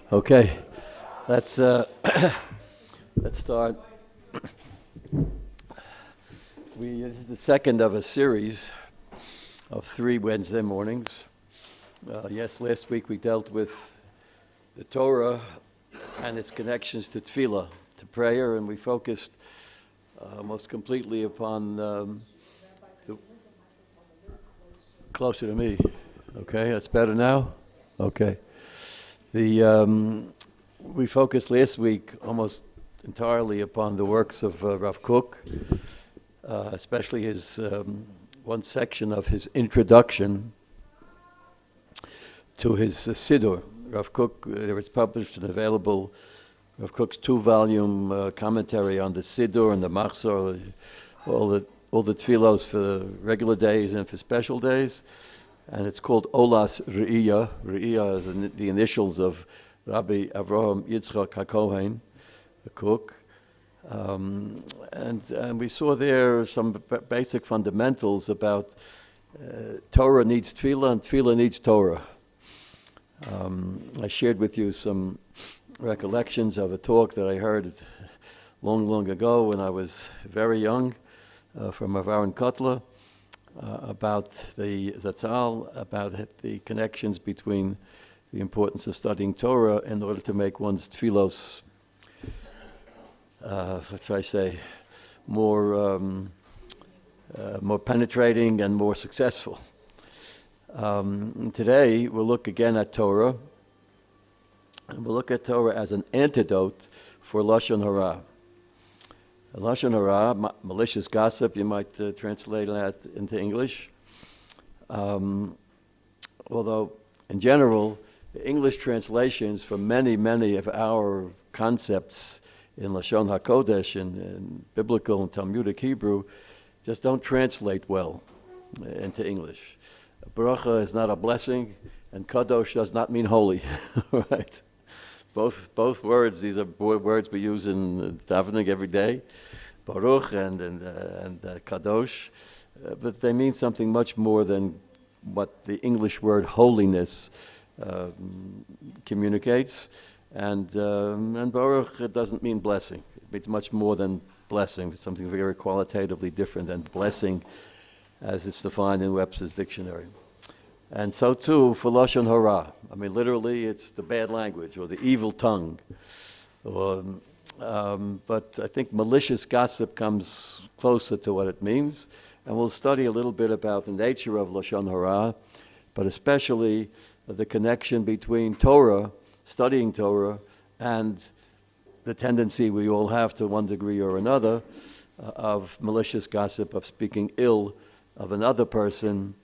Okay, let's let's start. This is the second of a series of 3 Wednesday mornings. Last week we dealt with the Torah and its connections to tefillah, to prayer, and we focused most completely upon closer to me. Okay, that's better now? Okay. We focused last week almost entirely upon the works of Rav Kook, especially his one section of his introduction to his Siddur. Rav Kook, there was published and available Rav Kook's 2-volume commentary on the Siddur and the Machzor, all the tefillos for regular days and for special days. And it's called Olas Re'iyah. Re'iyah is the initials of Rabbi Avraham Yitzchak HaKohen, the Kook. And we saw there some basic fundamentals about Torah needs tefillah and tefillah needs Torah. I shared with you some recollections of a talk that I heard long ago when I was very young from Aaron Kotler. About the Zatzal, about the connections between the importance of studying Torah in order to make one's tefillos, more penetrating and more successful. Today we'll look again at Torah, and we'll look at Torah as an antidote for Lashon Hara. Lashon Hara, malicious gossip, you might translate that into English. Although, in general, English translations for many of our concepts in Lashon HaKodesh and in biblical and Talmudic Hebrew just don't translate well into English. Bracha is not a blessing, and Kadosh does not mean holy, right? Both words, these are words we use in davening every day, Baruch and Kadosh, but they mean something much more than what the English word holiness communicates. And Baruch, it doesn't mean blessing. It means much more than blessing. It's something very qualitatively different than blessing as it's defined in Webster's dictionary. And so too for Lashon Hara. I mean, literally, it's the bad language or the evil tongue. But I think malicious gossip comes closer to what it means. And we'll study a little bit about the nature of Lashon Hara, but especially the connection between Torah, studying Torah, and the tendency we all have to one degree or another of malicious gossip, of speaking ill of another person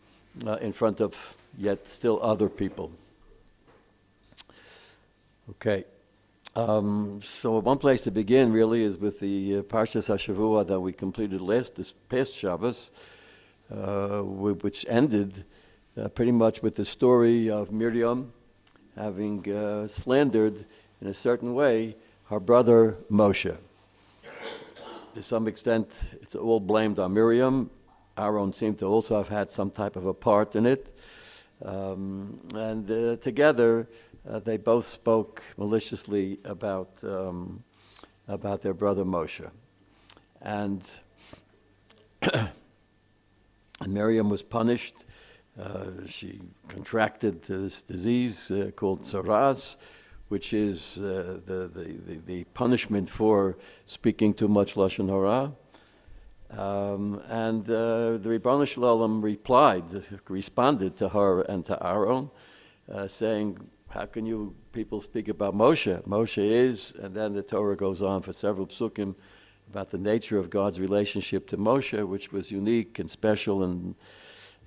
in front of yet still other people. Okay, so one place to begin really is with the Parshas HaShavua that we completed this past Shabbos, which ended pretty much with the story of Miriam having slandered in a certain way her brother Moshe. To some extent, it's all blamed on Miriam. Aaron seemed to also have had some type of a part in it. And together, they both spoke maliciously about their brother Moshe. And Miriam was punished. She contracted this disease called tzaras, which is the punishment for speaking too much Lashon Hara. And the Ribono Shel Olam responded to her and to Aaron, saying, how can you people speak about Moshe? Moshe is, and then the Torah goes on for several psukim about the nature of God's relationship to Moshe, which was unique and special, and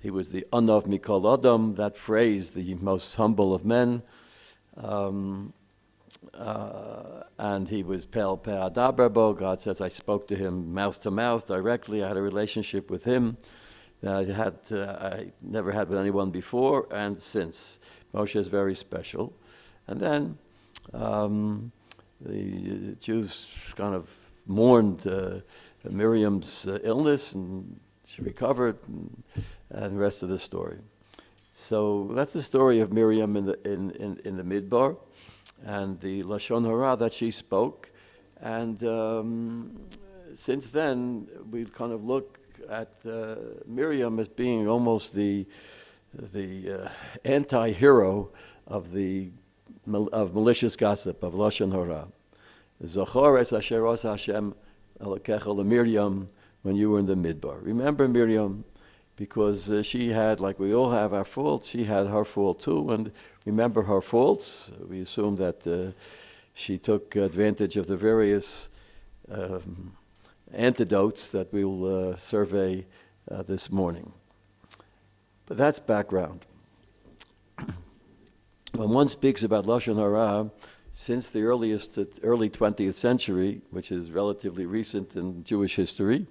he was the Anav Mikol Adam, that phrase, the most humble of men. And he was Pel Adaberbo. God says, I spoke to him mouth to mouth directly. I had a relationship with him that I never had with anyone before and since. Moshe is very special. And then the Jews kind of mourned Miriam's illness, and she recovered, and the rest of the story. So that's the story of Miriam in the Midbar. and the Lashon Hara that she spoke. And since then, we kind of look at Miriam as being almost the anti-hero of malicious gossip, of Lashon Hara. Zochor es asher osa Hashem Elokecha leMiriam when you were in the Midbar. Remember Miriam, because she had, like we all have our faults, she had her fault too, and remember her faults. We assume that she took advantage of the various antidotes that we'll survey this morning. But that's background. When one speaks about Lashon Hara, since the early 20th century, which is relatively recent in Jewish history,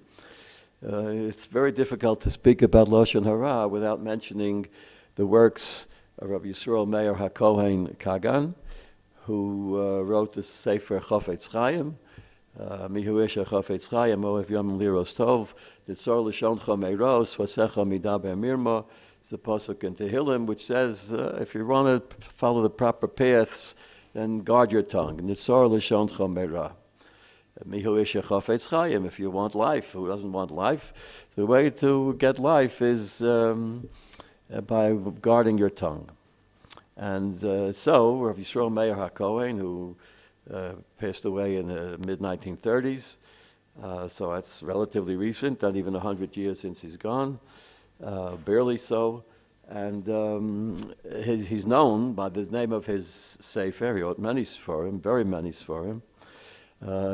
it's very difficult to speak about Lashon Hara without mentioning the works of Rabbi Yisrael Meir HaKohen Kagan, who wrote the Sefer Chafetz Chaim, Mihu Isha Chafetz Chaim, Ohev Yom Liros Tov, Nitzor Lashoncha Meiros, Vasecha Midaber Mirma. It's the pasuk in Tehillim, which says, if you want to follow the proper paths, then guard your tongue. Nitzor Lashoncha Meira. Mihu Isha Chafetz Chaim. If you want life, who doesn't want life? The way to get life is by guarding your tongue. And so, Rabbi Yisrael Meir HaKohen, who passed away in the mid-1930s, so that's relatively recent, not even 100 years since he's gone, barely so. And he's known by the name of his Sefer, he wrote many Sforim, very many Sforim,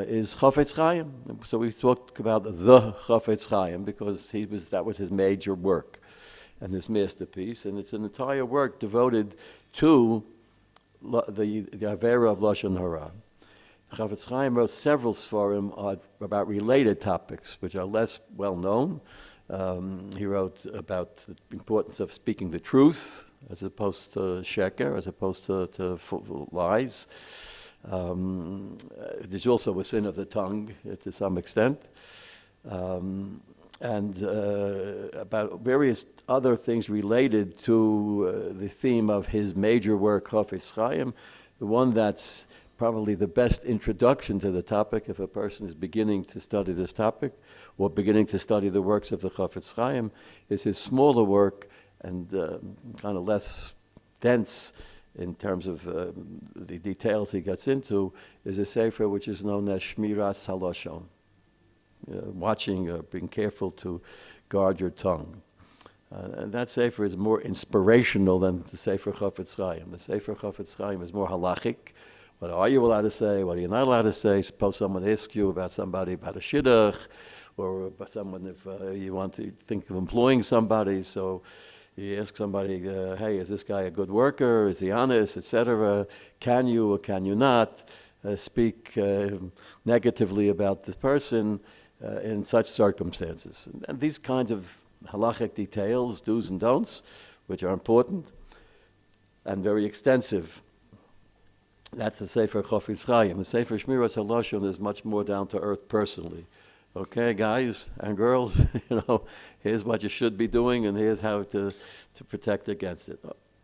is Chafetz Chaim. So we talked about the Chafetz Chaim because that was his major work and his masterpiece, and it's an entire work devoted to the Avera of Lashon Hara. Chafetz Chaim wrote several Sforim about related topics, which are less well known. He wrote about the importance of speaking the truth, as opposed to sheker, as opposed to lies. There's also a sin of the tongue, to some extent. And about various other things related to the theme of his major work, Chafetz Chaim. The one that's probably the best introduction to the topic, if a person is beginning to study this topic, or beginning to study the works of the Chafetz Chaim, is his smaller work and kind of less dense in terms of the details he gets into, is a sefer which is known as Shmiras HaLashon. Watching, being careful to guard your tongue. And that sefer is more inspirational than the Sefer Chafetz Chaim. The Sefer Chafetz Chaim is more halachic. What are you allowed to say? What are you not allowed to say? Suppose someone asks you about somebody, about a shidduch, or about someone if you want to think of employing somebody. So you ask somebody, hey, is this guy a good worker? Is he honest, etc.? Can you or can you not speak negatively about this person in such circumstances? And these kinds of halachic details, do's and don'ts, which are important and very extensive. That's the Sefer Chafetz Chaim. The Sefer Shmiras HaLashon is much more down to earth personally. Okay, guys and girls, here's what you should be doing, and here's how to protect against it.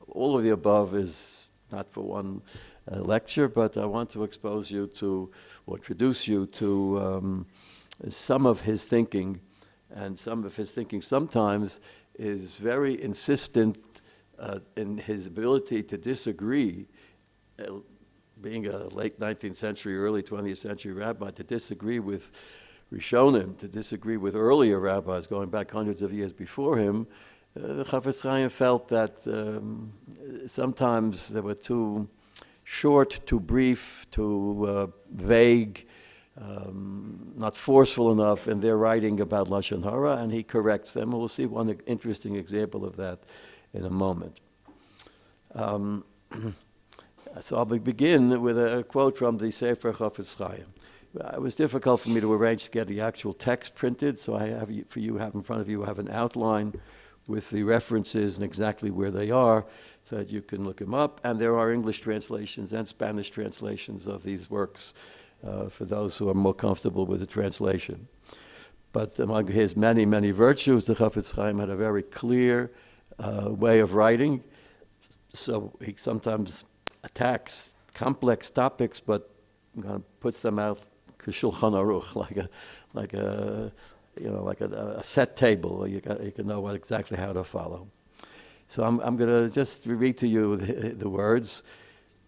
All of the above is not for one lecture, but I want to expose you to, or introduce you to some of his thinking, and some of his thinking sometimes is very insistent in his ability to disagree, being a late 19th century, early 20th century rabbi, to disagree with Rishonim, to disagree with earlier rabbis going back hundreds of years before him. The Chafetz Chaim felt that sometimes they were too short, too brief, too vague, not forceful enough in their writing about Lashon Hara, and he corrects them. We'll see one interesting example of that in a moment. So I'll begin with a quote from the Sefer Chafetz Chaim. It was difficult for me to arrange to get the actual text printed, so I have in front of you, have an outline with the references and exactly where they are, so that you can look them up. And there are English translations and Spanish translations of these works for those who are more comfortable with the translation. But among his many, many virtues, the Chafetz Chaim had a very clear way of writing. So he sometimes attacks complex topics, but kind of puts them out Shulchan Aruch, like a set table. You can know exactly how to follow. So I'm going to just read to you the words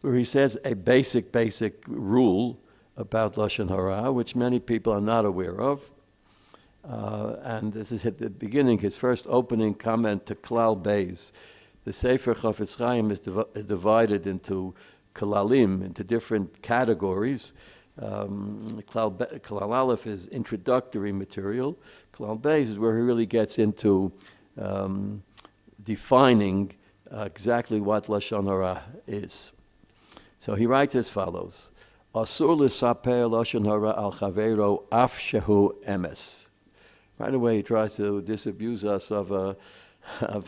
where he says a basic rule about Lashon Hara, which many people are not aware of. And this is at the beginning, his first opening comment to Klal Beis. The Sefer Chafetz Chaim is divided into Kalalim, into different categories. Klal Aleph is introductory material. Klal Beis is where he really gets into defining exactly what Lashon Hara is. So he writes as follows: Asur l'saper Lashon Hara al chaveiro af shehu emes. Right away he tries to disabuse us of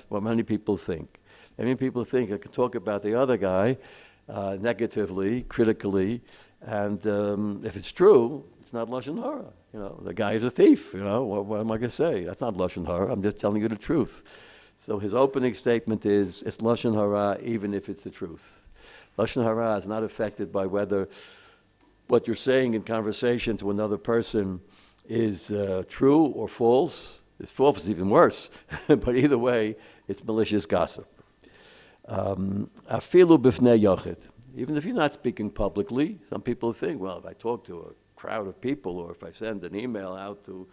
what many people think. Many people think I can talk about the other guy negatively, critically, and if it's true, it's not Lashon Hara. The guy is a thief. What am I going to say? That's not Lashon Hara. I'm just telling you the truth. So his opening statement is, it's Lashon Hara even if it's the truth. Lashon Hara is not affected by whether what you're saying in conversation to another person is true or false. It's false is even worse. But either way, it's malicious gossip. Afilu b'fnei yochid. Even if you're not speaking publicly, some people think, well, if I talk to a crowd of people or if I send an email out to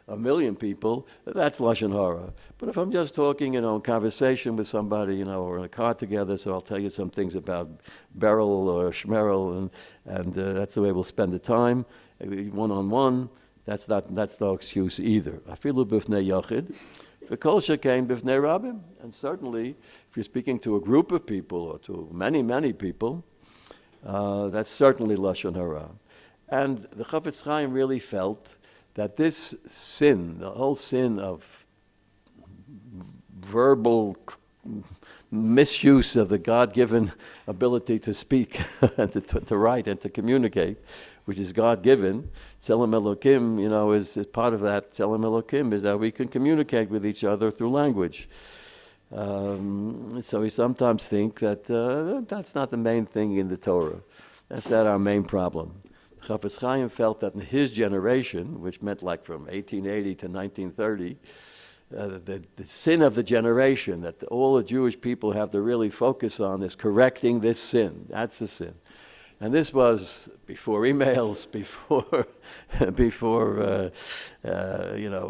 1 million people, that's Lashon Hara. But if I'm just talking, in conversation with somebody, or in a car together, so I'll tell you some things about Beryl or Shmerel, and that's the way we'll spend the time, one-on-one. That's no excuse either. Afilu b'fnei yochid. V'kol shekain b'fnei rabim. And certainly, if you're speaking to a group of people or to many, many people, that's certainly Lashon Hara. And the Chafetz Chaim really felt that this sin, the whole sin of verbal misuse of the God-given ability to speak and to write and to communicate, which is God-given, Tzelem Elokim, is part of that. Tzelem Elokim is that we can communicate with each other through language. So we sometimes think that that's not the main thing in the Torah. That's not our main problem. Chafetz Chaim felt that in his generation, which meant like from 1880 to 1930, the sin of the generation that all the Jewish people have to really focus on is correcting this sin. That's the sin. And this was before emails, before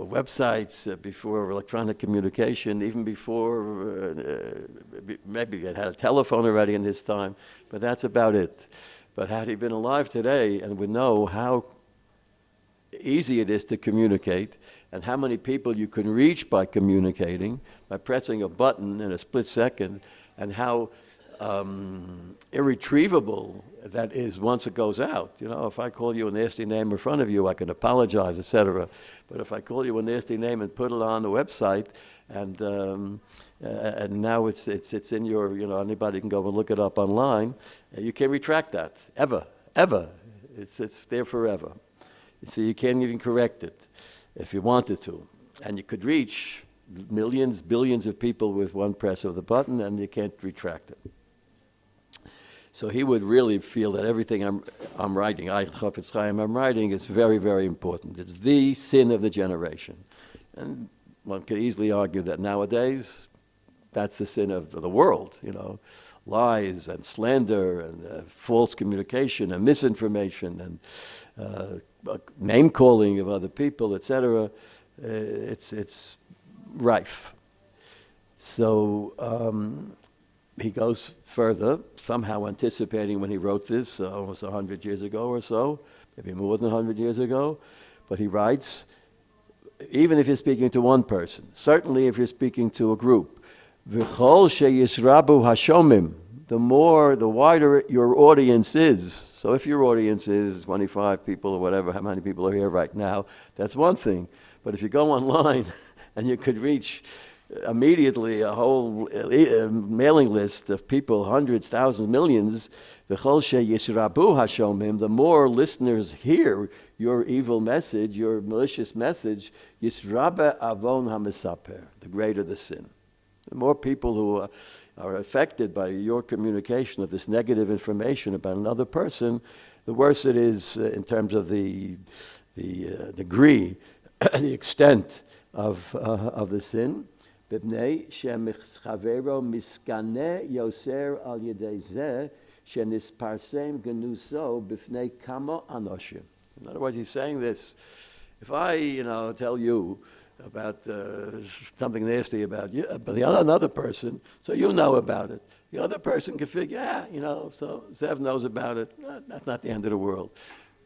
websites, before electronic communication, even before maybe it had a telephone already in his time, but that's about it. But had he been alive today and would know how easy it is to communicate and how many people you can reach by communicating, by pressing a button in a split second, and how irretrievable that is once it goes out. If I call you a nasty name in front of you, I can apologize, etc. But if I call you a nasty name and put it on the website, and now it's in your, anybody can go and look it up online, you can't retract that, ever. It's there forever. So you can't even correct it if you wanted to. And you could reach millions, billions of people with one press of the button, and you can't retract it. So he would really feel that everything I'm writing, Chafetz Chaim, I'm writing is very, very important. It's the sin of the generation. And one could easily argue that nowadays, that's the sin of the world, lies and slander and false communication and misinformation and name-calling of other people, etc. It's rife. So he goes further, somehow anticipating when he wrote this almost 100 years ago or so, maybe more than 100 years ago, but he writes, even if you're speaking to one person, certainly if you're speaking to a group, V'chol sheyisrabu hashomim, the wider your audience is. So if your audience is 25 people or whatever, how many people are here right now, that's one thing. But if you go online and you could reach immediately a whole mailing list of people, hundreds, thousands, millions, V'chol sheyisrabu hashomim, the more listeners hear your evil message, your malicious message, yisrabe avon hamisaper, the greater the sin. The more people who are affected by your communication of this negative information about another person, the worse it is in terms of the degree, the extent of the sin. B'nei shemischavero miskane yoser al yedei zeh shenisparsem genuso b'fnei kamo anoshim. In other words, he's saying this: if I, tell you about something nasty about you, about another person, so you know about it. The other person can figure, so Zev knows about it. That's not the end of the world.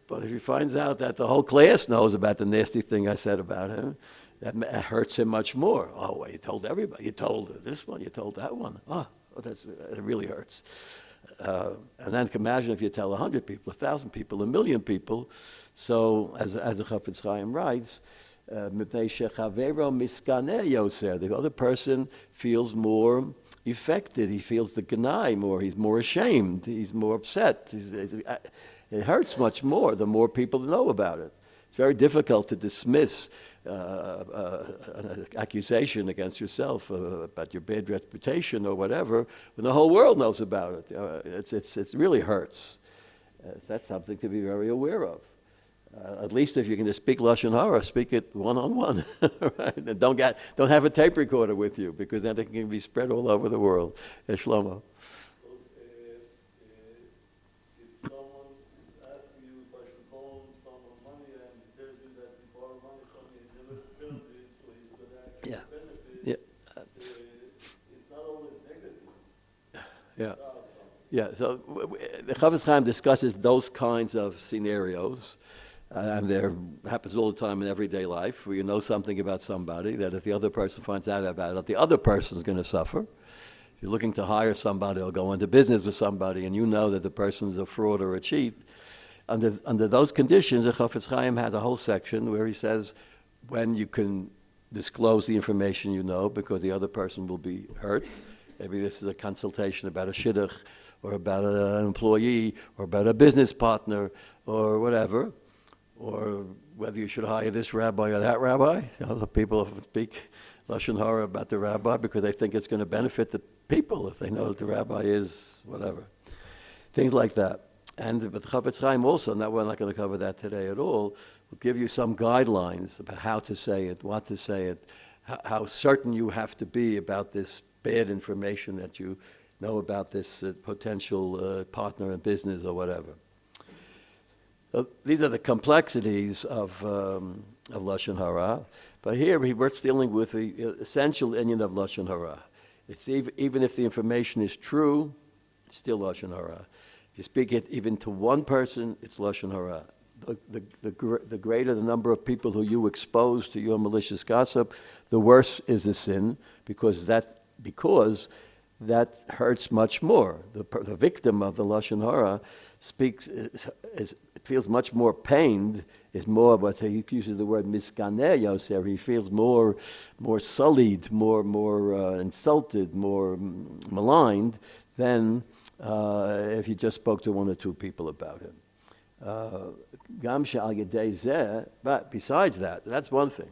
But if he finds out that the whole class knows about the nasty thing I said about him, that hurts him much more. Oh, well, you told everybody. You told this one. You told that one. It really hurts. And then imagine if you tell 100 people, 1,000 people, 1,000,000 people. So, as the Chafetz Chaim writes, the other person feels more affected. He feels the genai more. He's more ashamed. He's more upset. It hurts much more the more people know about it. It's very difficult to dismiss an accusation against yourself about your bad reputation or whatever when the whole world knows about it. It really hurts. That's something to be very aware of. At least if you're going to speak Lashon Hara, speak it one-on-one. Right? And don't have a tape recorder with you, because then it can be spread all over the world. Shlomo. If someone is asking you if I should loan someone money and he tells you that he borrowed money from me and never returned it, so he's going to actually benefit, it's not always negative. Yeah, so the Chafetz Chaim discusses those kinds of scenarios, and there happens all the time in everyday life, where you know something about somebody that if the other person finds out about it, the other person is going to suffer. If you're looking to hire somebody or go into business with somebody, and you know that the person is a fraud or a cheat, under those conditions, the Chafetz Chaim has a whole section where he says when you can disclose the information you know, because the other person will be hurt. Maybe this is a consultation about a shidduch, or about an employee, or about a business partner, or whatever, or whether you should hire this rabbi or that rabbi. Some people speak Lashon Hara about the rabbi because they think it's going to benefit the people if they know that the rabbi is whatever. Things like that. But Chafetz Chaim also, we're not going to cover that today at all, will give you some guidelines about how to say it, what to say it, how certain you have to be about this bad information that you know about this potential partner in business or whatever. So these are the complexities of Lashon Hara. But here we're dealing with the essential inyan of Lashon Hara. It's even if the information is true, it's still Lashon Hara. If you speak it even to one person, it's Lashon Hara. The greater the number of people who you expose to your malicious gossip, the worse is the sin, because that hurts much more. The victim of the Lashon Hara feels much more pained, is more, but he uses the word miskaneh yoser. He feels more sullied, more insulted, more maligned than if you just spoke to one or two people about him. But besides that, that's one thing.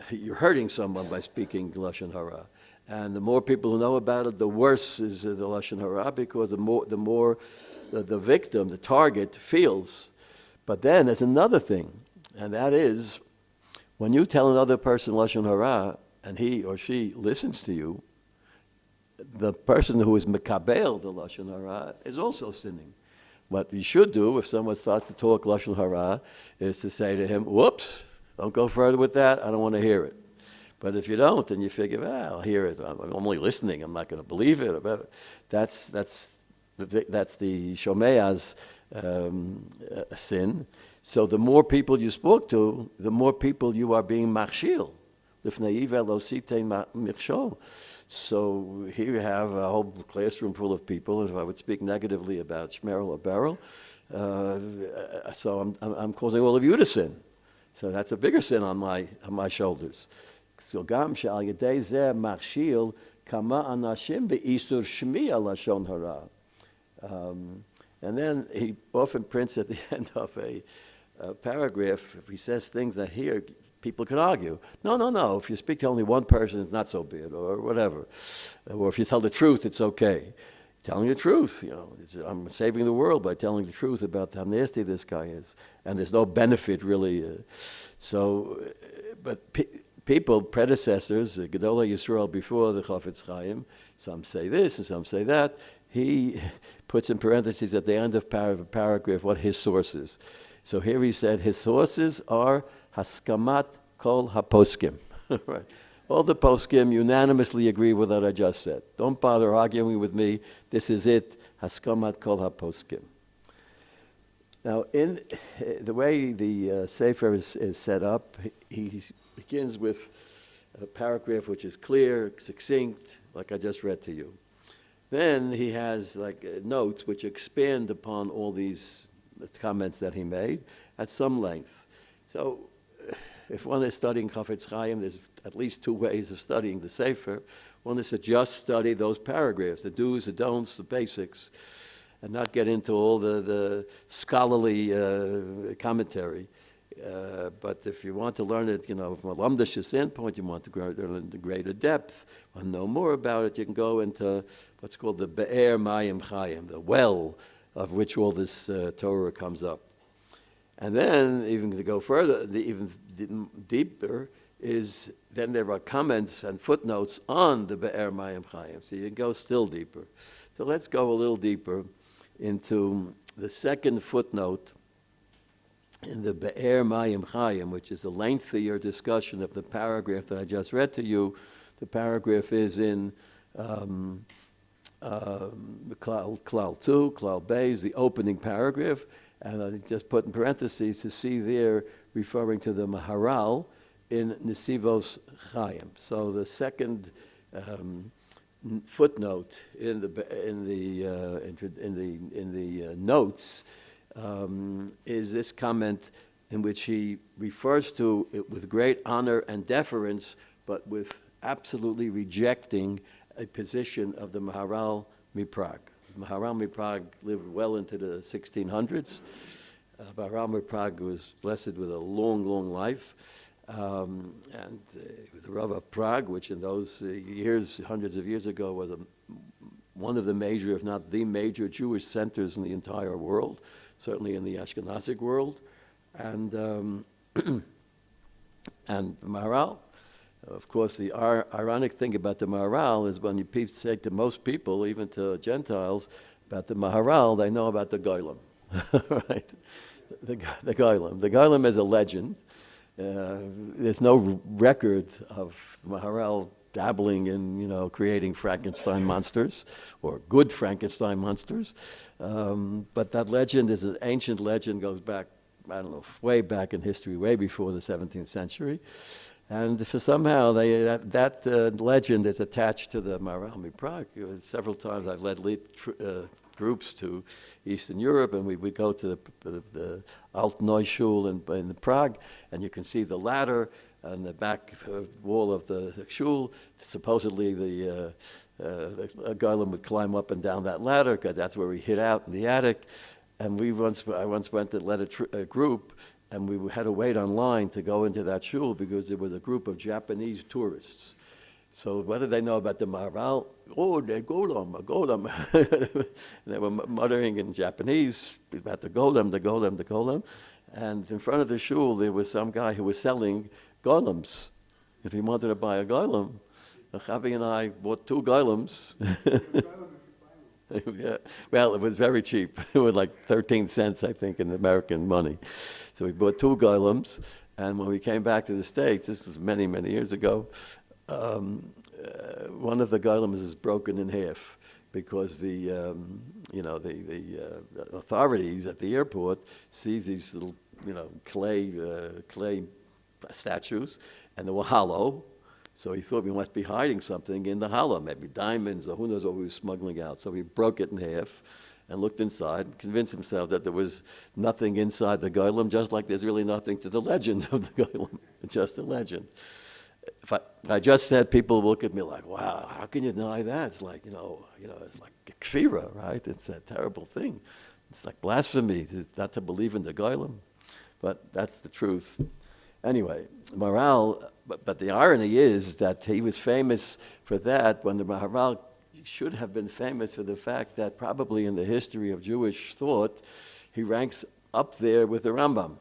You're hurting someone by speaking Lashon Hara. And the more people who know about it, the worse is the Lashon Hara, because the more the victim, the target, feels. But then there's another thing, and that is when you tell another person Lashon Hara and he or she listens to you, the person who is mekabel the Lashon Hara is also sinning. What you should do if someone starts to talk Lashon Hara is to say to him, whoops, don't go further with that, I don't want to hear it. But if you don't, and you figure, I'll hear it, I'm only listening, I'm not going to believe it. That's the Shomea's sin. So the more people you spoke to, the more people you are being machshil. So here you have a whole classroom full of people, and if I would speak negatively about Shmerel or Beryl, so I'm causing all of you to sin. So that's a bigger sin on my shoulders. So gam she'al yedei zeh machshil kama anashim be'isur shmiya lashon hara. And then he often prints at the end of a paragraph, he says things that here people can argue. No. If you speak to only one person, it's not so bad, or whatever. Or if you tell the truth, it's okay. Telling the truth, I'm saving the world by telling the truth about how nasty this guy is. And there's no benefit, really. But people, predecessors, Gedolei Yisrael before the Chafetz Chaim, some say this and some say that. He puts in parentheses at the end of paragraph what his sources. So here he said his sources are Haskamat Kol HaPoskim. Right. All the poskim unanimously agree with what I just said. Don't bother arguing with me. This is it. Haskamat Kol HaPoskim. Now, in the way the Sefer is set up, he begins with a paragraph which is clear, succinct, like I just read to you. Then he has notes which expand upon all these comments that he made at some length. So if one is studying Chafetz Chaim, there's at least two ways of studying the Sefer. One is to just study those paragraphs, the do's, the don'ts, the basics, and not get into all the scholarly commentary. But if you want to learn it, from a lamdish standpoint, you want to learn it in greater depth, want to know more about it, you can go into what's called the Be'er Mayim Chayim, the well of which all this Torah comes up. And then, even to go further, even deeper, is then there are comments and footnotes on the Be'er Mayim Chayim. So you can go still deeper. So let's go a little deeper into the second footnote in the Be'er Mayim Chayim, which is a lengthier discussion of the paragraph that I just read to you. The paragraph is in Klal 2, Klal Beis, the opening paragraph. And I just put in parentheses to see there referring to the Maharal in Nesivos Chaim. So the second footnote in the notes is this comment in which he refers to it with great honor and deference, but with absolutely rejecting a position of the Maharal Miprag. Maharal Miprag lived well into the 1600s. Maharal Miprag was blessed with a long, long life. And he was the Rav of Prague, which in those years, hundreds of years ago, was one of the major, if not the major, Jewish centers in the entire world, certainly in the Ashkenazic world. And Maharal, of course, the ironic thing about the Maharal is when you say to most people, even to Gentiles, about the Maharal, they know about the Goylem, right? The Goylem. The Goylem is a legend. There's no record of Maharal dabbling in, creating Frankenstein monsters or good Frankenstein monsters. But that legend is an ancient legend, goes back, way back in history, way before the 17th century. And for somehow that legend is attached to the Maharal Miprag. Several times I've led groups to Eastern Europe, and we would go to the Alt Neu Shul in Prague, and you can see the ladder on the back wall of the shul. Supposedly the Goylem would climb up and down that ladder, because that's where he hid out in the attic. And I once went to lead a group, and we had to wait online to go into that shul because there was a group of Japanese tourists. So what did they know about the Maharal? Oh, the Golem. And they were muttering in Japanese about the Golem. And in front of the shul, there was some guy who was selling golems. If he wanted to buy a golem, Chavi and I bought 2 golems. Yeah. Well, it was very cheap. It was like 13 cents, I think, in American money. So we bought 2 golems, and when we came back to the States, this was many, many years ago, one of the golems is broken in half because the authorities at the airport see these little, clay statues, and they were hollow. So he thought we must be hiding something in the hollow, maybe diamonds or who knows what we were smuggling out. So he broke it in half and looked inside and convinced himself that there was nothing inside the golem, just like there's really nothing to the legend of the golem. It's just a legend. If I just said, people look at me like, wow, how can you deny that? It's like, it's like kfira, right? It's a terrible thing. It's like blasphemy. It's not to believe in the golem. But that's the truth. Anyway, Maharal, but the irony is that he was famous for that when the Maharal should have been famous for the fact that probably in the history of Jewish thought, he ranks up there with the Rambam.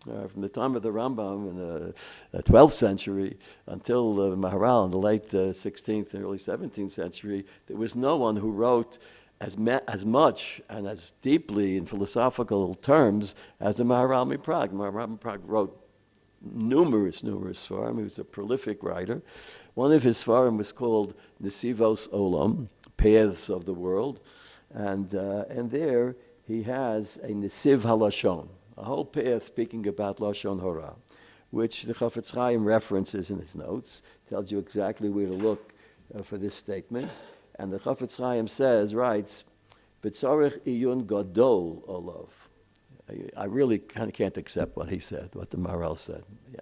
From the time of the Rambam in the 12th century until Maharal in the late 16th and early 17th century, there was no one who wrote as much and as deeply in philosophical terms as the Maharal Miprag. Maharal Miprag wrote numerous Sfarim. He was a prolific writer. One of his Sfarim was called Nesivos Olam, Paths of the World, and there he has a Nesiv HaLashon, a whole path speaking about Lashon Hara, which the Chafetz Chaim references in his notes, tells you exactly where to look for this statement. And the Chafetz Chaim writes, B'tzorech iyun gadol olav. I really kind of can't accept what he said, what the Maharal said. Yeah.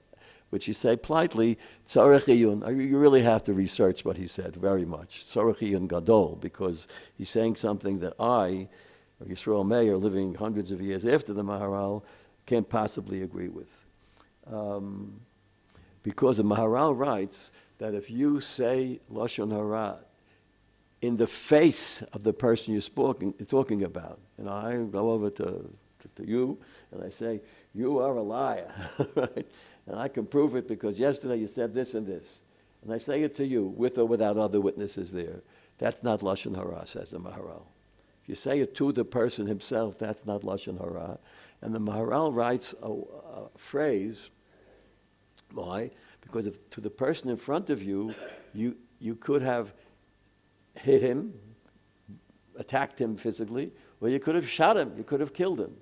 Which he said politely, tzorech iyun. You really have to research what he said very much. Tzorech iyun gadol, because he's saying something that I, Yisrael Meir, living hundreds of years after the Maharal, can't possibly agree with. Because the Maharal writes that if you say Lashon Hara in the face of the person you're talking about, and I go over to you and I say, you are a liar, right? And I can prove it because yesterday you said this and this. And I say it to you with or without other witnesses there. That's not Lashon Hara, says the Maharal. If you say it to the person himself, that's not Lashon Hara. And the Maharal writes a phrase. Why? Because to the person in front of you, you could have hit him, attacked him physically, or you could have shot him, you could have killed him.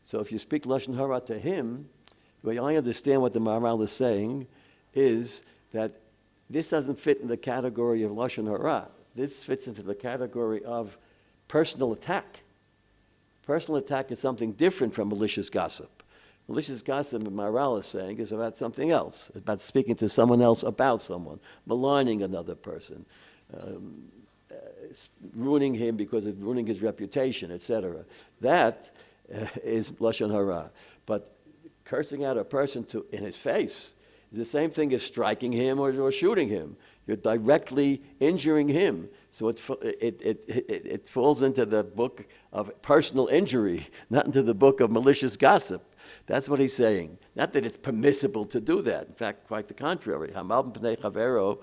So if you speak Lashon Hara to him, the way I understand what the Maharal is saying is that this doesn't fit in the category of Lashon Hara. This fits into the category of personal attack. Personal attack is something different from malicious gossip. Malicious gossip, the Maharal is saying, is about something else. It's about speaking to someone else about someone, maligning another person, ruining him because of ruining his reputation, etc. That is Lashon Hara. But cursing out a person in his face is the same thing as striking him or shooting him. You're directly injuring him. So it falls into the book of personal injury, not into the book of malicious gossip. That's what he's saying. Not that it's permissible to do that. In fact, quite the contrary. Hamal b'nei chavero,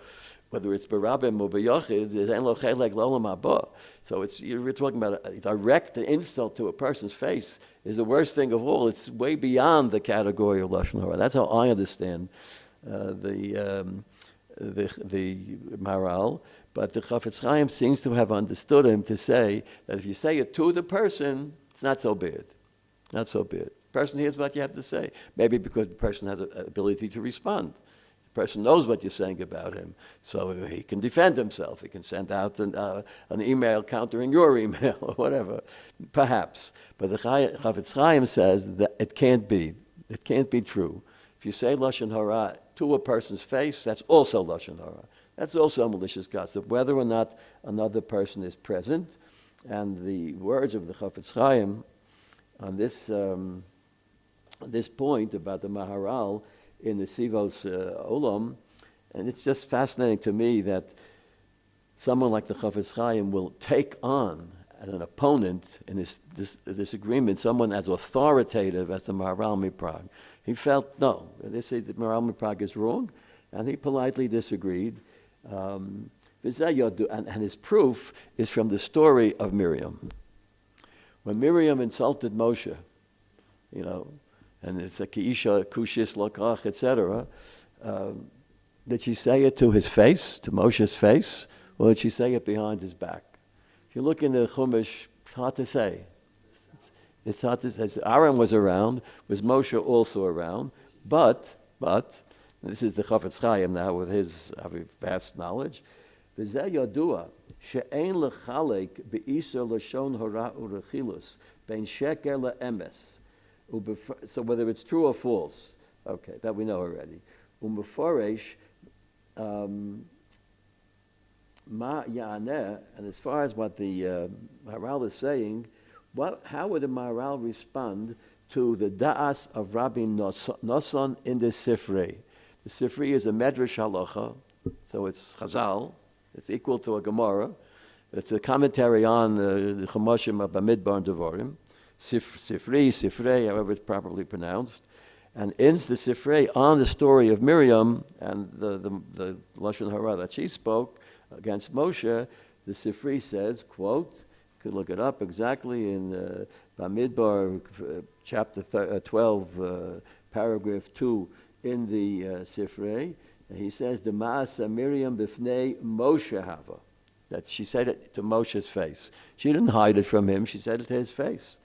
whether it's barabim or b'yochid, en lo chelek l'olam haba. So we're talking about a direct insult to a person's face is the worst thing of all. It's way beyond the category of Lashon Hara. That's how I understand the Maharal. But the Chafetz Chaim seems to have understood him to say that if you say it to the person, it's not so bad. Not so bad. The person hears what you have to say. Maybe because the person has an ability to respond. The person knows what you're saying about him. So he can defend himself. He can send out an email countering your email or whatever. Perhaps. But the Chafetz Chaim says that it can't be. It can't be true. If you say Lashon Hara to a person's face, that's also Lashon Hara. That's also malicious gossip, whether or not another person is present. And the words of the Chafetz Chaim on this point about the Maharal in the Sivos Olam, and it's just fascinating to me that someone like the Chafetz Chaim will take on as an opponent in this agreement someone as authoritative as the Maharal Miprag. He felt, no, they say that Maharal Miprag is wrong, and he politely disagreed. And his proof is from the story of Miriam. When Miriam insulted Moshe, and it's a Kiisha, Kushis, Lakach, etc., did she say it to his face, to Moshe's face, or did she say it behind his back? If you look in the Chumash, it's hard to say. It's hard to say. Aaron was around, was Moshe also around, but, this is the Chafetz Chaim now with his vast knowledge. V'zeh yadua she'ein lechalek be'isur lashon hara urechilus bein sheker le'emes. So whether it's true or false, okay, that we know already. U'meforesh ma ya'aneh, and as far as what the Maharal is saying, how would the Maharal respond to the da'as of Rabbi Nosson in the Sifrei. The Sifrei is a medrash halacha, so it's Chazal. It's equal to a Gemara. It's a commentary on the Chumashim of Bamidbar and Devarim. Sifrei, however it's properly pronounced. And ends the Sifrei on the story of Miriam and the Lashon Hara that she spoke against Moshe. The Sifrei says, quote, you could look it up exactly in Bamidbar, chapter 12, paragraph 2 in the Sifrei. He says, the Ma'asa Miriam b'fnei Moshe hava. That she said it to Moshe's face. She didn't hide it from him. She said it to his face.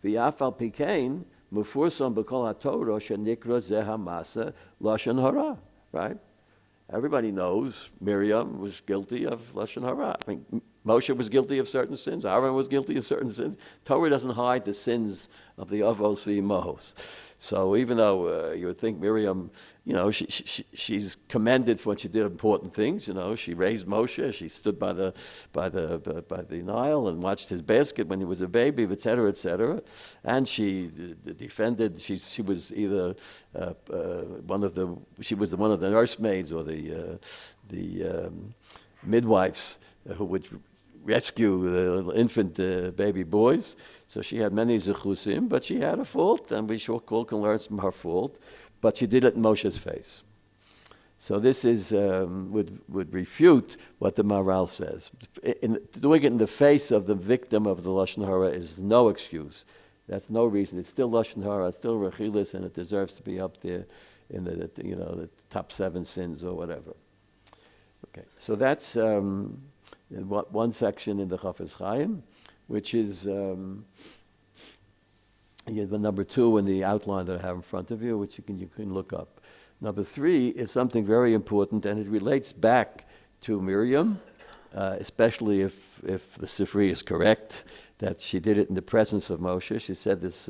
V'yafal pikein mufurson b'kol haTorah shenikra zeh hamasa lashon hara. Right? Everybody knows Miriam was guilty of lashon hara. I mean, Moshe was guilty of certain sins. Aaron was guilty of certain sins. Torah doesn't hide the sins of the avos v'imahos. So even though you would think Miriam, she's commended for when she did important things. She raised Moshe. She stood by the Nile and watched his basket when he was a baby, etc., etc. And she defended. She was either one of the nursemaids or the midwives who would rescue the infant baby boys. So she had many zechusim, but she had a fault, and we all can learn from her fault. But she did it in Moshe's face. So this is would refute what the Maharal says. Doing it in the face of the victim of the Lashon Hara is no excuse. That's no reason. It's still Lashon Hara, it's still Rechilis, and it deserves to be up there in the top 7 sins or whatever. Okay, so that's one section in the Chafetz Chaim, which is the number 2 in the outline that I have in front of you, which you can look up. Number 3 is something very important, and it relates back to Miriam, especially if the Sifrei is correct, that she did it in the presence of Moshe. She said this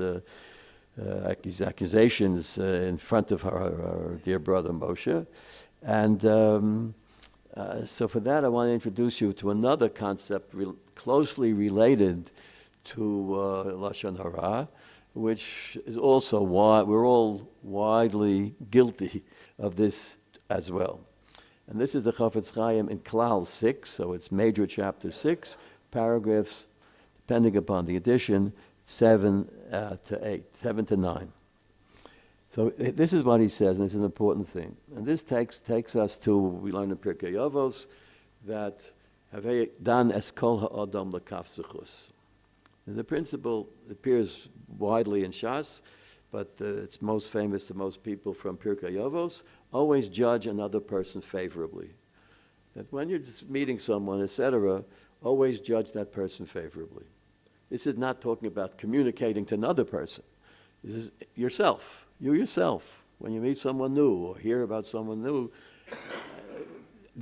accusations in front of her dear brother Moshe. And so for that, I want to introduce you to another concept closely related to Lashon Hara, which is also we're all widely guilty of this as well. And this is the Chafetz Chaim in Klal 6, so it's major chapter 6, paragraphs, depending upon the edition, 7 to 9. So this is what he says, and it's an important thing. And this takes us to, we learn in Pirkei Avos, that Havei dan es kol ha'adam l'kaf zechus. The principle appears widely in Shas, but it's most famous to most people from Pirkei Avos. Always judge another person favorably. That when you're just meeting someone, etc., always judge that person favorably. This is not talking about communicating to another person. This is yourself. You yourself, when you meet someone new or hear about someone new,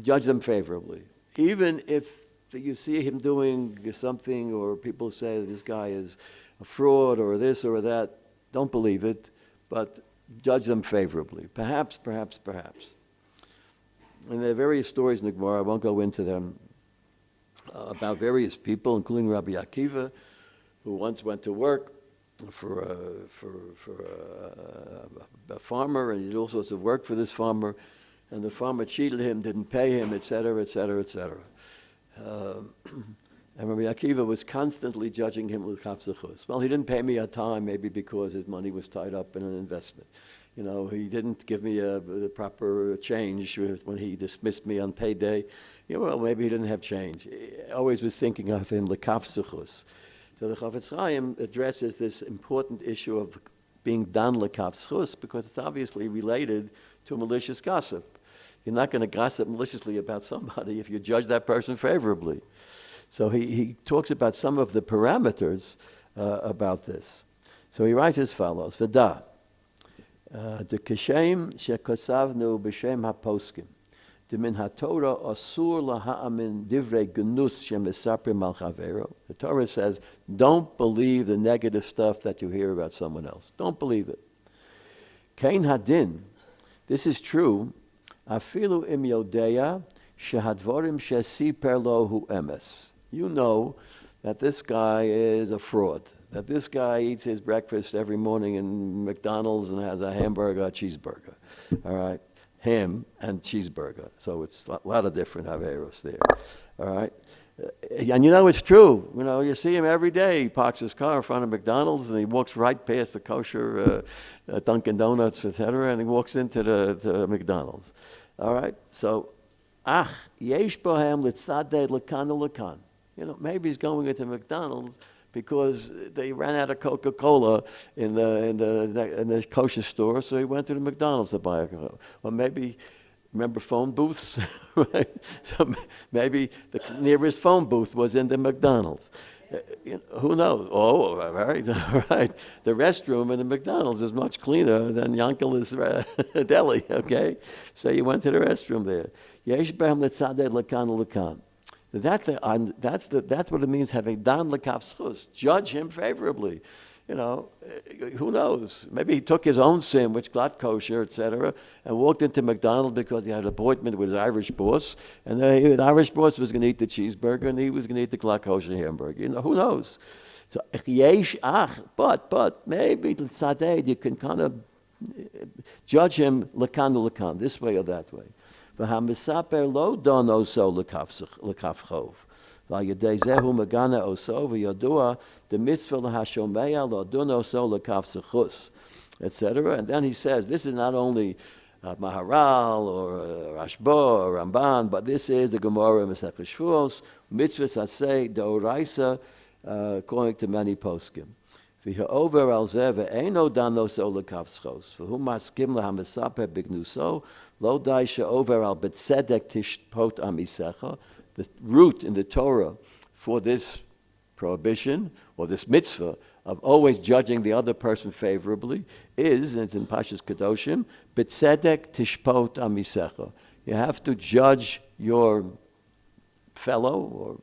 judge them favorably. Even if you see him doing something or people say this guy is a fraud or this or that, don't believe it, but judge them favorably. Perhaps. And there are various stories in the Gemara, I won't go into them, about various people, including Rabbi Akiva, who once went to work for a farmer, and he did all sorts of work for this farmer, and the farmer cheated him, didn't pay him, etc., etc., etc. And Rabbi Akiva was constantly judging him with kaf zechus. Well, he didn't pay me on time, maybe because his money was tied up in an investment. He didn't give me the proper change when he dismissed me on payday. Well, maybe he didn't have change. I always was thinking of him l'kaf zechus. So the Chafetz Chaim addresses this important issue of being dan l'kaf zechus because it's obviously related to malicious gossip. You're not going to gossip maliciously about somebody if you judge that person favorably. So he talks about some of the parameters about this. So he writes as follows: V'da, the kishem shekosavnu b'shem haposkim, the min haTorah asur laha'amin divrei genus shemesaprim al chavero. The Torah says, don't believe the negative stuff that you hear about someone else. Don't believe it. Kain hadin, this is true. Afilu im yodeya shehadvorim shesiper lo hu emes. You know that this guy is a fraud, that this guy eats his breakfast every morning in McDonald's and has a hamburger, a cheeseburger, all right? Ham and cheeseburger. So it's a lot of different Averos there, all right? And you know it's true. You know, you see him every day. He parks his car in front of McDonald's and he walks right past the kosher Dunkin' Donuts, etc., and he walks into the McDonald's. All right? So, yesh bohem litzadeh lekan lekan. You know, maybe he's going into McDonald's because they ran out of Coca-Cola in the kosher store, so he went to the McDonald's to buy a Coca-Cola. Or maybe, remember phone booths? Right? So maybe the nearest phone booth was in the McDonald's. You know, who knows? Oh, all right. The restroom in the McDonald's is much cleaner than Yankel's deli, okay? So you went to the restroom there. Yesh b'hem letzadeh lekan lekan. That's what it means having dan lekaf schus. Judge him favorably. You know, who knows? Maybe he took his own sin, which got kosher, etc., and walked into McDonald's because he had an appointment with his Irish boss, and the Irish boss was going to eat the cheeseburger, and he was going to eat the glad kosher hamburger. You know, who knows? So, but maybe tzadeh, you can kind of judge him lekan, this way or that way. V'hamisaper lo dono so lekaf chov. V'ayedei zehu megana oso v'yodua the mitzvah lahashomeya lo dono so lekaf sechus, etc. And then he says, this is not only Maharal or Rashba or Ramban, but this is the Gemara Masechah Shvuos, mitzvah saseh d'oraisa, according to many poskim. V'ha'over al zeh ve'eino dano so lekaf schos. V'hu maskim lahamisaper bignuso lo dai she'over al betzedek tishpot amisecha. The root in the Torah for this prohibition or this mitzvah of always judging the other person favorably is, and it's in Pashas Kedoshim, betzedek tishpot amisecha. You have to judge your fellow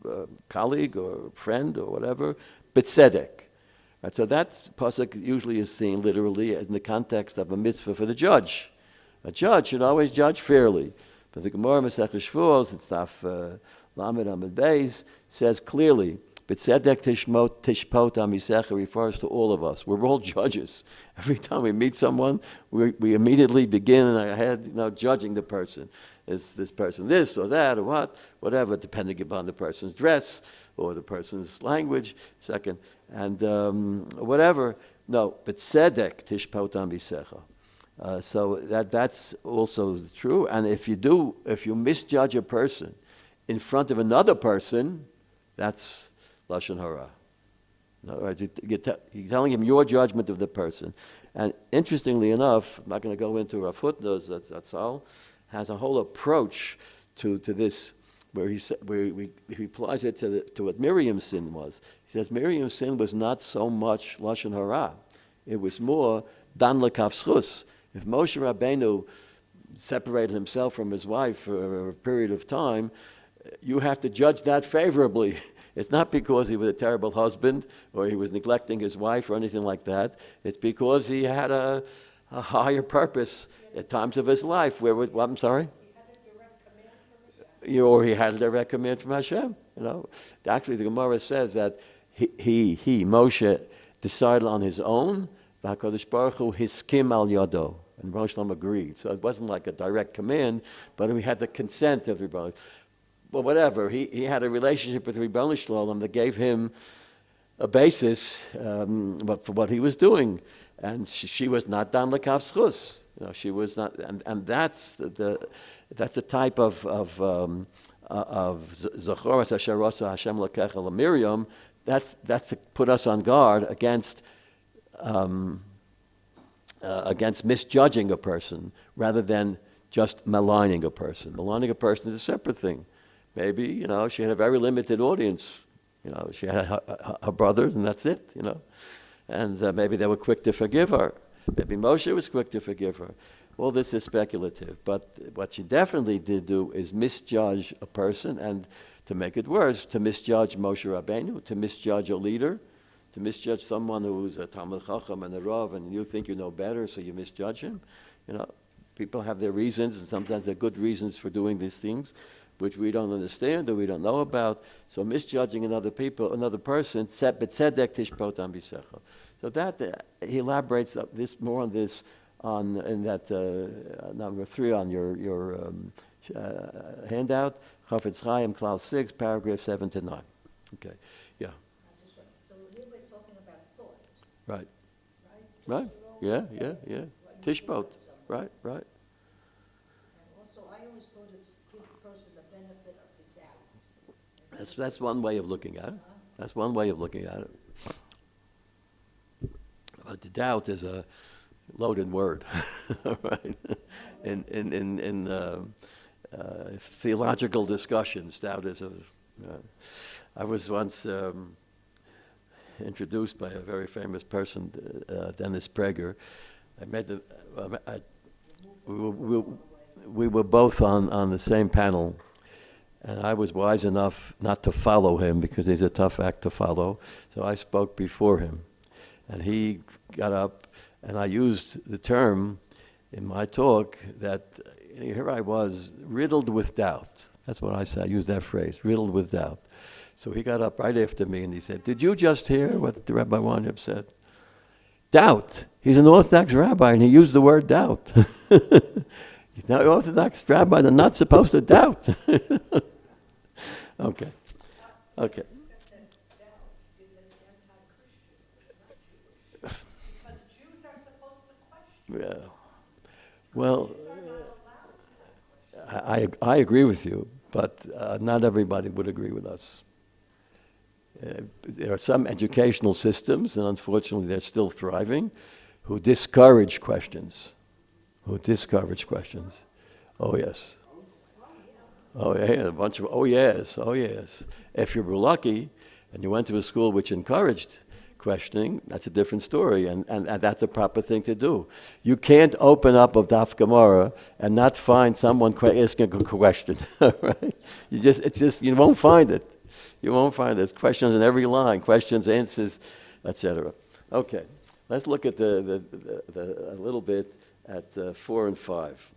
or colleague or friend or whatever, betzedek. Right, so that pasuk usually is seen literally in the context of a mitzvah for the judge. A judge should always judge fairly. But the Gemara Masechah Shvuos, it's Taf Lamed Amud Beis, says clearly, "B'tzedek tishpot amisecha" refers to all of us. We're all judges. Every time we meet someone, we immediately begin in our head, judging the person. Is this person this or that or what, whatever, depending upon the person's dress or the person's language. Second, and whatever. No, b'tzedek tishpot amisecha. So that's also true. And if you misjudge a person in front of another person, that's Lashon Hara. You're telling him your judgment of the person. And interestingly enough, I'm not going to go into our footnotes, Zatzal has a whole approach to this where he applies it to what Miriam's sin was. He says Miriam's sin was not so much Lashon Hara. It was more Dan Lekaf Schus. If Moshe Rabbeinu separated himself from his wife for a period of time, you have to judge that favorably. It's not because he was a terrible husband or he was neglecting his wife or anything like that. It's because he had a higher purpose at times of his life. I'm sorry? Or he had a direct command from Hashem. Actually, the Gemara says that he Moshe, decided on his own. HaKadosh Baruch Hu hiskim al yado, and Rosh Hashanah agreed. So it wasn't like a direct command, but we had the consent of everybody. Well, whatever. He had a relationship with Ribono Shel Olam that gave him a basis for what he was doing, and she was not dan lekaf schus. She was not, and that's the type of Zachoras Asher Rasa Hashem Lakecha Miriam. That's to put us on guard against misjudging a person rather than just maligning a person. Maligning a person is a separate thing. Maybe, she had a very limited audience. She had her brothers and that's it, And maybe they were quick to forgive her. Maybe Moshe was quick to forgive her. All this is speculative. But what she definitely did do is misjudge a person, and to make it worse, to misjudge Moshe Rabbeinu, to misjudge a leader, to misjudge someone who's a Talmid Chacham and a Rav, and you think you know better, so you misjudge him. People have their reasons, and sometimes they're good reasons for doing these things. which we don't understand or we don't know about. So misjudging another person, betzedek tishpot am bisecha. So that he elaborates more on this in that number 3 on your handout, Chafetz Chaim, Clause 6, paragraph 7 to 9. Okay, yeah. So here we're talking about thought. Right. Right? Right. Yeah. Tishpot. Right. And also, I always thought it's give the person the benefit of the doubt. That's one way of looking at it. That's one way of looking at it. But the doubt is a loaded word, right? In theological discussions, doubt is a. I was once introduced by a very famous person, Dennis Prager. We were both on the same panel, and I was wise enough not to follow him because he's a tough act to follow. So I spoke before him, and he got up, and I used the term in my talk that here I was riddled with doubt. That's what I said. I used that phrase, riddled with doubt. So he got up right after me and he said, "Did you just hear what the Rabbi Weinreb said? Doubt. He's an Orthodox rabbi and he used the word doubt." Now, Orthodox rabbis are not supposed to doubt. Okay. Doubt is an anti-Christian, not Jewish. Because Jews are supposed to question. Yeah. Well, Jews are not allowed to question. I agree with you, but not everybody would agree with us. There are some educational systems, and unfortunately they're still thriving, who discourage questions. Oh, yes. Oh, yeah, a bunch of, oh, yes. If you were lucky and you went to a school which encouraged questioning, that's a different story, and that's the proper thing to do. You can't open up a Daf Gemara and not find someone asking a question, right? You won't find it. You won't find it. There's questions in every line, questions, answers, etc. Okay, let's look at a little bit at 4 and 5.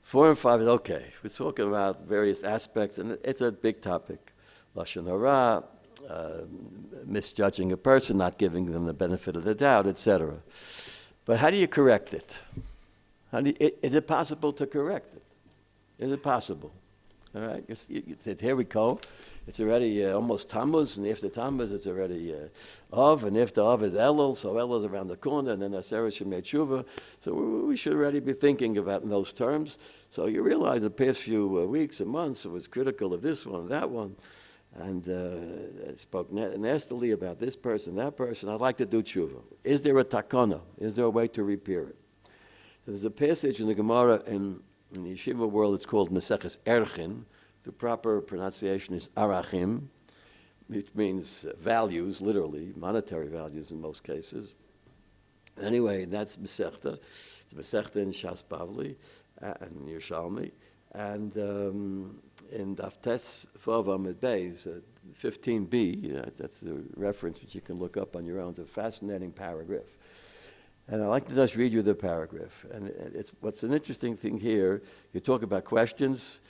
4 and 5 is okay. We're talking about various aspects, and it's a big topic. Lashon Hara, misjudging a person, not giving them the benefit of the doubt, etc. But how do you correct it? Is it possible to correct it? Is it possible? All right, you said, here we go. It's already almost Tammuz, and after Tammuz it's already Av, and after Av is Elul, so Elul is around the corner, and then Aseret Shemei Tshuva. So we should already be thinking about in those terms. So you realize the past few weeks and months it was critical of this one, that one, and spoke nastily about this person, that person. I'd like to do Tshuva. Is there a takana? Is there a way to repair it? There's a passage in the Gemara in the yeshiva world, it's called Maseches Erchin. The proper pronunciation is Arachim, which means values, literally, monetary values in most cases. Anyway, that's Masechta. It's Masechta in Shas Bavli and Yerushalmi. And in Daftes Vav Amud Beis, 15b, that's the reference which you can look up on your own. It's a fascinating paragraph. And I'd like to just read you the paragraph. And what's an interesting thing here, you talk about questions.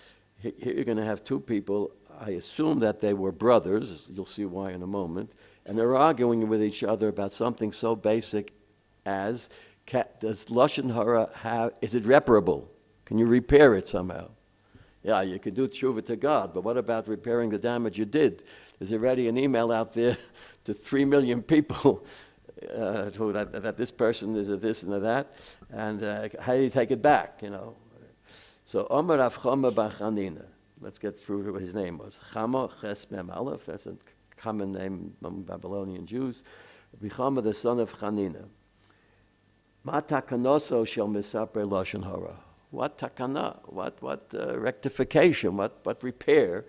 Here you're going to have two people. I assume that they were brothers. You'll see why in a moment. And they're arguing with each other about something so basic as, does Lashon Hara is it reparable? Can you repair it somehow? Yeah, you can do tshuva to God, but what about repairing the damage you did? There's already an email out there to 3 million people that this person is a this and a that, and how do you take it back, So, Omer Rav Chama bar Chanina, let's get through to what his name was. Chama Ches Mem Aleph, that's a common name among Babylonian Jews. Rabbi Chama, the son of Chanina. Ma takanoso shel misaper Lashon Hara. What takana, what rectification, what repair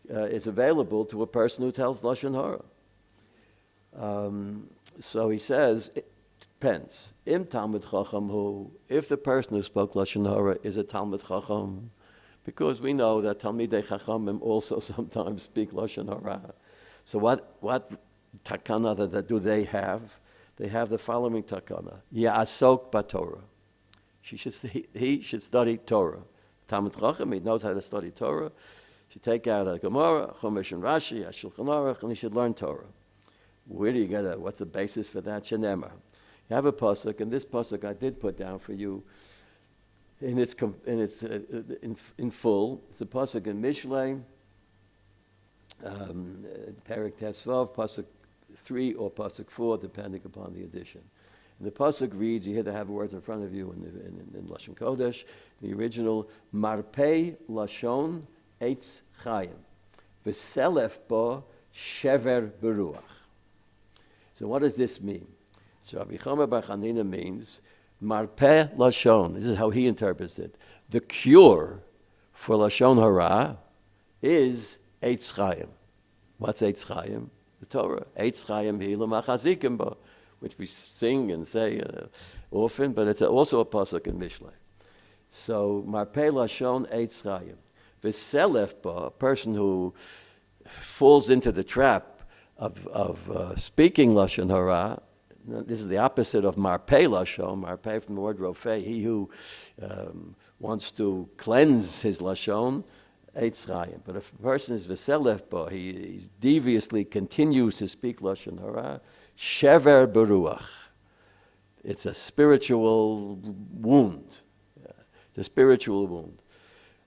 is available to a person who tells Lashon Hara? So he says, it depends. Im Talmud Chacham hu, if the person who spoke Lashon Hara is a Talmud Chacham, because we know that Talmidei Chachamim also sometimes speak Lashon Hara. So what takana that do they have? They have the following takana. Ya'asok b'Torah. He should study Torah. Talmud Chacham, he knows how to study Torah. You should take out a Gemara, Chumash and Rashi, a Shulchan Aruch, and he should learn Torah. Where do you get it? What's the basis for that? Shenemar. You have a pasuk, and this pasuk I did put down for you in full. It's a pasuk in Mishlei, Perek Tesvav, pasuk 3 or pasuk 4, depending upon the edition. And the pasuk reads, you hear the have words in front of you in Lashon Kodesh, the original, Marpei Lashon Eitz Chayim, V'selef bo shever beruach. So what does this mean? So Rabbi Chama Bar Chanina means, Marpei Lashon, this is how he interprets it. The cure for Lashon Hara is Eitz Chayim. What's Eitz Chayim? The Torah. Eitz Chayim Hila Machazikim Bo, which we sing and say often, but it's also a pasuk in Mishlei. So Marpei Lashon Eitz Chayim. V'selef Bo, a person who falls into the trap of speaking Lashon Hara. This is the opposite of Marpei Lashon. Marpei from the word Rofei, he who wants to cleanse his Lashon, Eitz Chayim. But if a person is V'selef Bo, he deviously continues to speak Lashon Hara, Shever Beruach. It's a spiritual wound. It's a spiritual wound,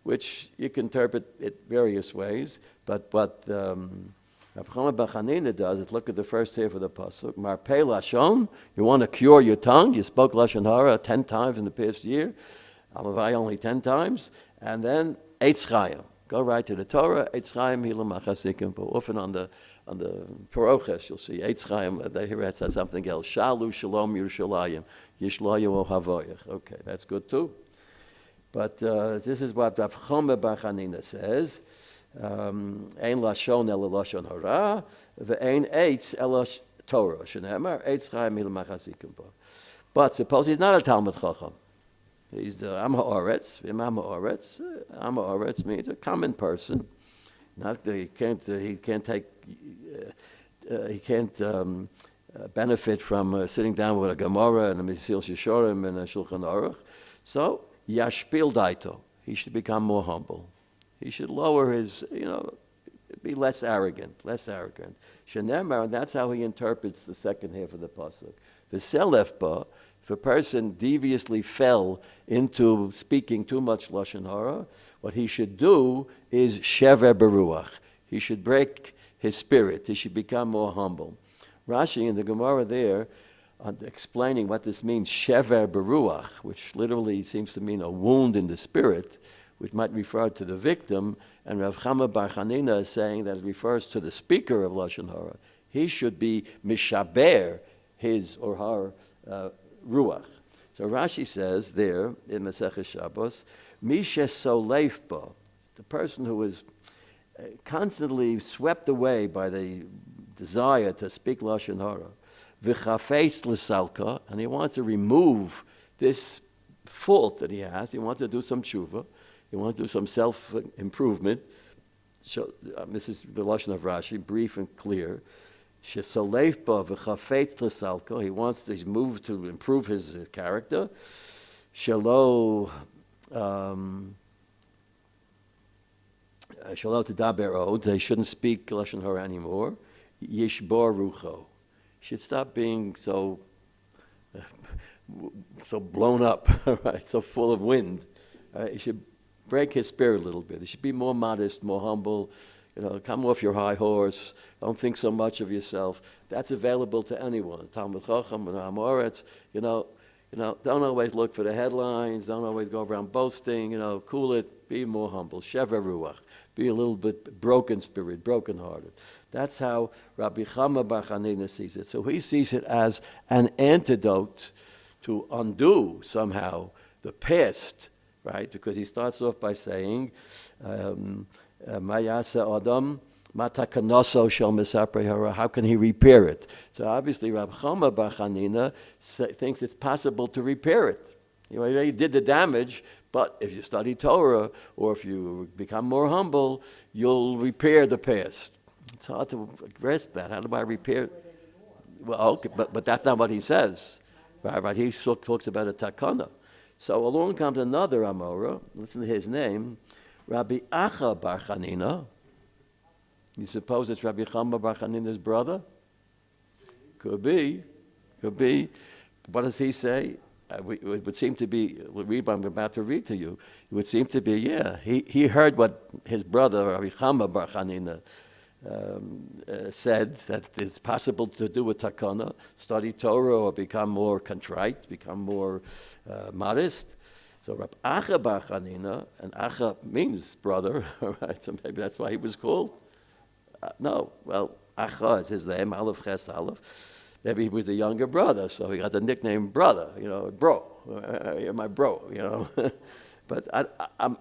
which you can interpret it various ways. But what Rabbi Chama Bar Chanina does is look at the first half of the pasuk. Marpei Lashon, you want to cure your tongue. You spoke Lashon Hara 10 times in the past year. Alavai only 10 times. And then Eitz Chayim. Go right to the Torah. Eitz Chayim Hila Machasikim. But often on the Paroches, you'll see Eitz Chayim. Here it says something else. Shalu Shalom Yerushalayim. Yishlayim O Havoyach. Okay, that's good too. But this is what Rabbi Chama Bar Chanina says. Ein Lashon ela Lashon Hara, ve'ein Eitz ela Torah. Shenemar Eitz Chayim Hila Machasikim Bo. But suppose he's not a Talmud Chacham. He's Am Ha'aretz. Am Ha'aretz. Am Ha'aretz means a common person. Not that he can't benefit from sitting down with a Gemara and a Mesil Shishorim and a Shulchan Aruch. So Yashpil Daito. He should become more humble. He should lower his, be less arrogant. Shenemar, and that's how he interprets the second half of the pasuk. V'selef ba, if a person deviously fell into speaking too much Lashon Hara, what he should do is shever beruach. He should break his spirit. He should become more humble. Rashi in the Gemara there, explaining what this means, shever beruach, which literally seems to mean a wound in the spirit, which might refer to the victim, and Rav Chama Bar Chanina is saying that it refers to the speaker of Lashon Hara. He should be mishaber his or her ruach. So Rashi says there in Masechah Shabbos, Misha Soleif Bo, the person who is constantly swept away by the desire to speak Lashon Hara, v'chafetz l'salka, and he wants to remove this fault that he has. He wants to do some tshuva. He wants to do some self-improvement. So this is the Lashon of Rashi, brief and clear. Shesoleif ba v'chafetz l'salka. He's moved to improve his character. Shalo tedaber od. They shouldn't speak Lashon Hara anymore. Yishbor rucho. Should stop being so blown up, right? So full of wind. He should break his spirit a little bit. He should be more modest, more humble. Come off your high horse. Don't think so much of yourself. That's available to anyone. Talmud Chacham and Am Ha'aretz. Don't always look for the headlines. Don't always go around boasting. Cool it. Be more humble. Shever ruach. Be a little bit broken spirit, broken-hearted. That's how Rabbi Chama Bar Chanina sees it. So he sees it as an antidote to undo somehow the past, right? Because he starts off by saying, Mayasa Adam, Matakanoso Shel Misapre Hara, how can he repair it? So obviously Rabbi Chama Bar Chanina thinks it's possible to repair it. He did the damage, but if you study Torah or if you become more humble, you'll repair the past. It's hard to grasp that. How do I repair? Well, okay, but that's not what he says. Right? He talks about a takana. So along comes another Amora, listen to his name, Rabbi Acha bar Chanina. You suppose it's Rabbi Chama bar Chanina's brother? Could be. What does he say? It would seem to be, read what I'm about to read to you, it would seem to be, he heard what his brother, Rabbi Chama bar Chanina, said, that it's possible to do a takana, study Torah or become more contrite, become more modest. So Rabbi Acha bar Chanina, and Acha means brother, right? So maybe that's why he was called. Acha is his name, Aleph Ches Aleph. Maybe he was the younger brother, so he got the nickname brother, bro, you're my bro, But I'm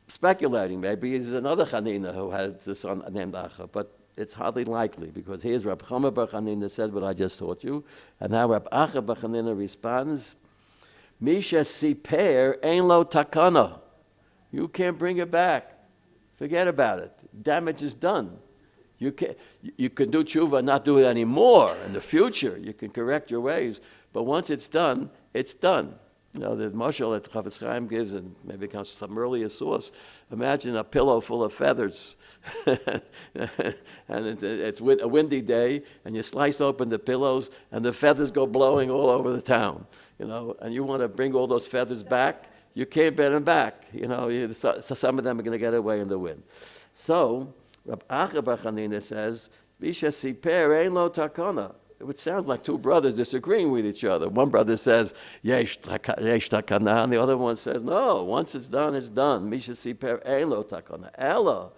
speculating, maybe he's another Chanina who had a son named Acha, but it's hardly likely, because here's Rabbi Chama bar Chanina said what I just taught you, and now Rabbi Acha bar Chanina responds, Misha siper ein lo takana. You can't bring it back. Forget about it. Damage is done. You can do tshuva and not do it anymore in the future. You can correct your ways. But once it's done, it's done. The mashal that Chafetz Chaim gives, and maybe it comes from some earlier source, imagine a pillow full of feathers. And it's a windy day, and you slice open the pillows, and the feathers go blowing all over the town. And you want to bring all those feathers back, you can't bring them back. So some of them are going to get away in the wind. So, Rabbi Acha bar Chanina says, Misha siper ein lo takana. It sounds like two brothers disagreeing with each other. One brother says, yesh takana, and the other one says, no, once it's done, it's done. Misha siper ein lo takana. Ella,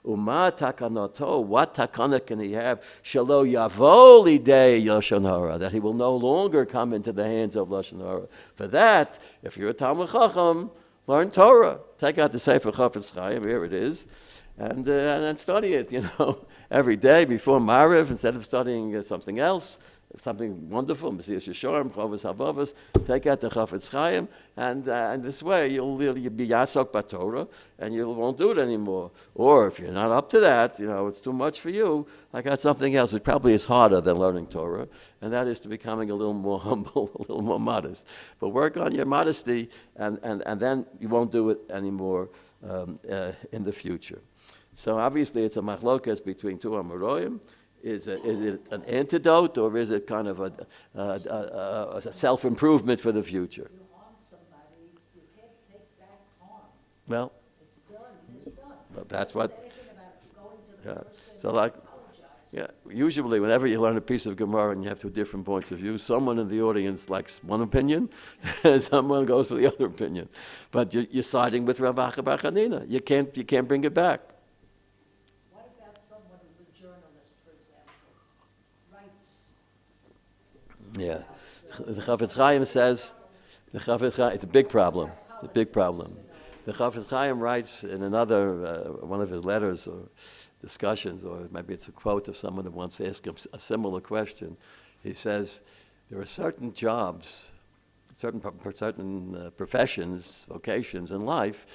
uma takanoto, what takana can he have? Shalo yavo lidei Lashon Hara, that he will no longer come into the hands of Lashon Hara. For that, if you're a Talmid Chacham, learn Torah. Take out the Sefer Chafetz Chaim, here it is, and then study it, every day before Mariv, instead of studying something else, something wonderful, Mesilas Yesharim, Chovos Havavos, take out the Chafetz Chaim, and this way you'll be Yasok B'Torah, and you won't do it anymore. Or if you're not up to that, it's too much for you, I got something else which probably is harder than learning Torah, and that is to becoming a little more humble, a little more modest. But work on your modesty, and then you won't do it anymore in the future. So obviously it's a machlokas between two Amoraim. Is it an antidote, or is it kind of a self-improvement for the future? You harm somebody, you can't take back harm. Well, It's done, it's done. well, that's what. Anything about going to the Yeah. person So and like, apologize. usually whenever you learn a piece of Gemara and you have two different points of view, someone in the audience likes one opinion, and someone goes for the other opinion. But you're siding with Rav Acha bar Chanina. You can't bring it back. What about someone who's a journalist, for example, writes? Yeah. The Chafetz Chaim says, it's a big problem. It's a big problem. The Chafetz Chaim writes in another, one of his letters or discussions, or maybe it's a quote of someone who once asked him a similar question. He says, there are certain jobs, certain professions, vocations in life,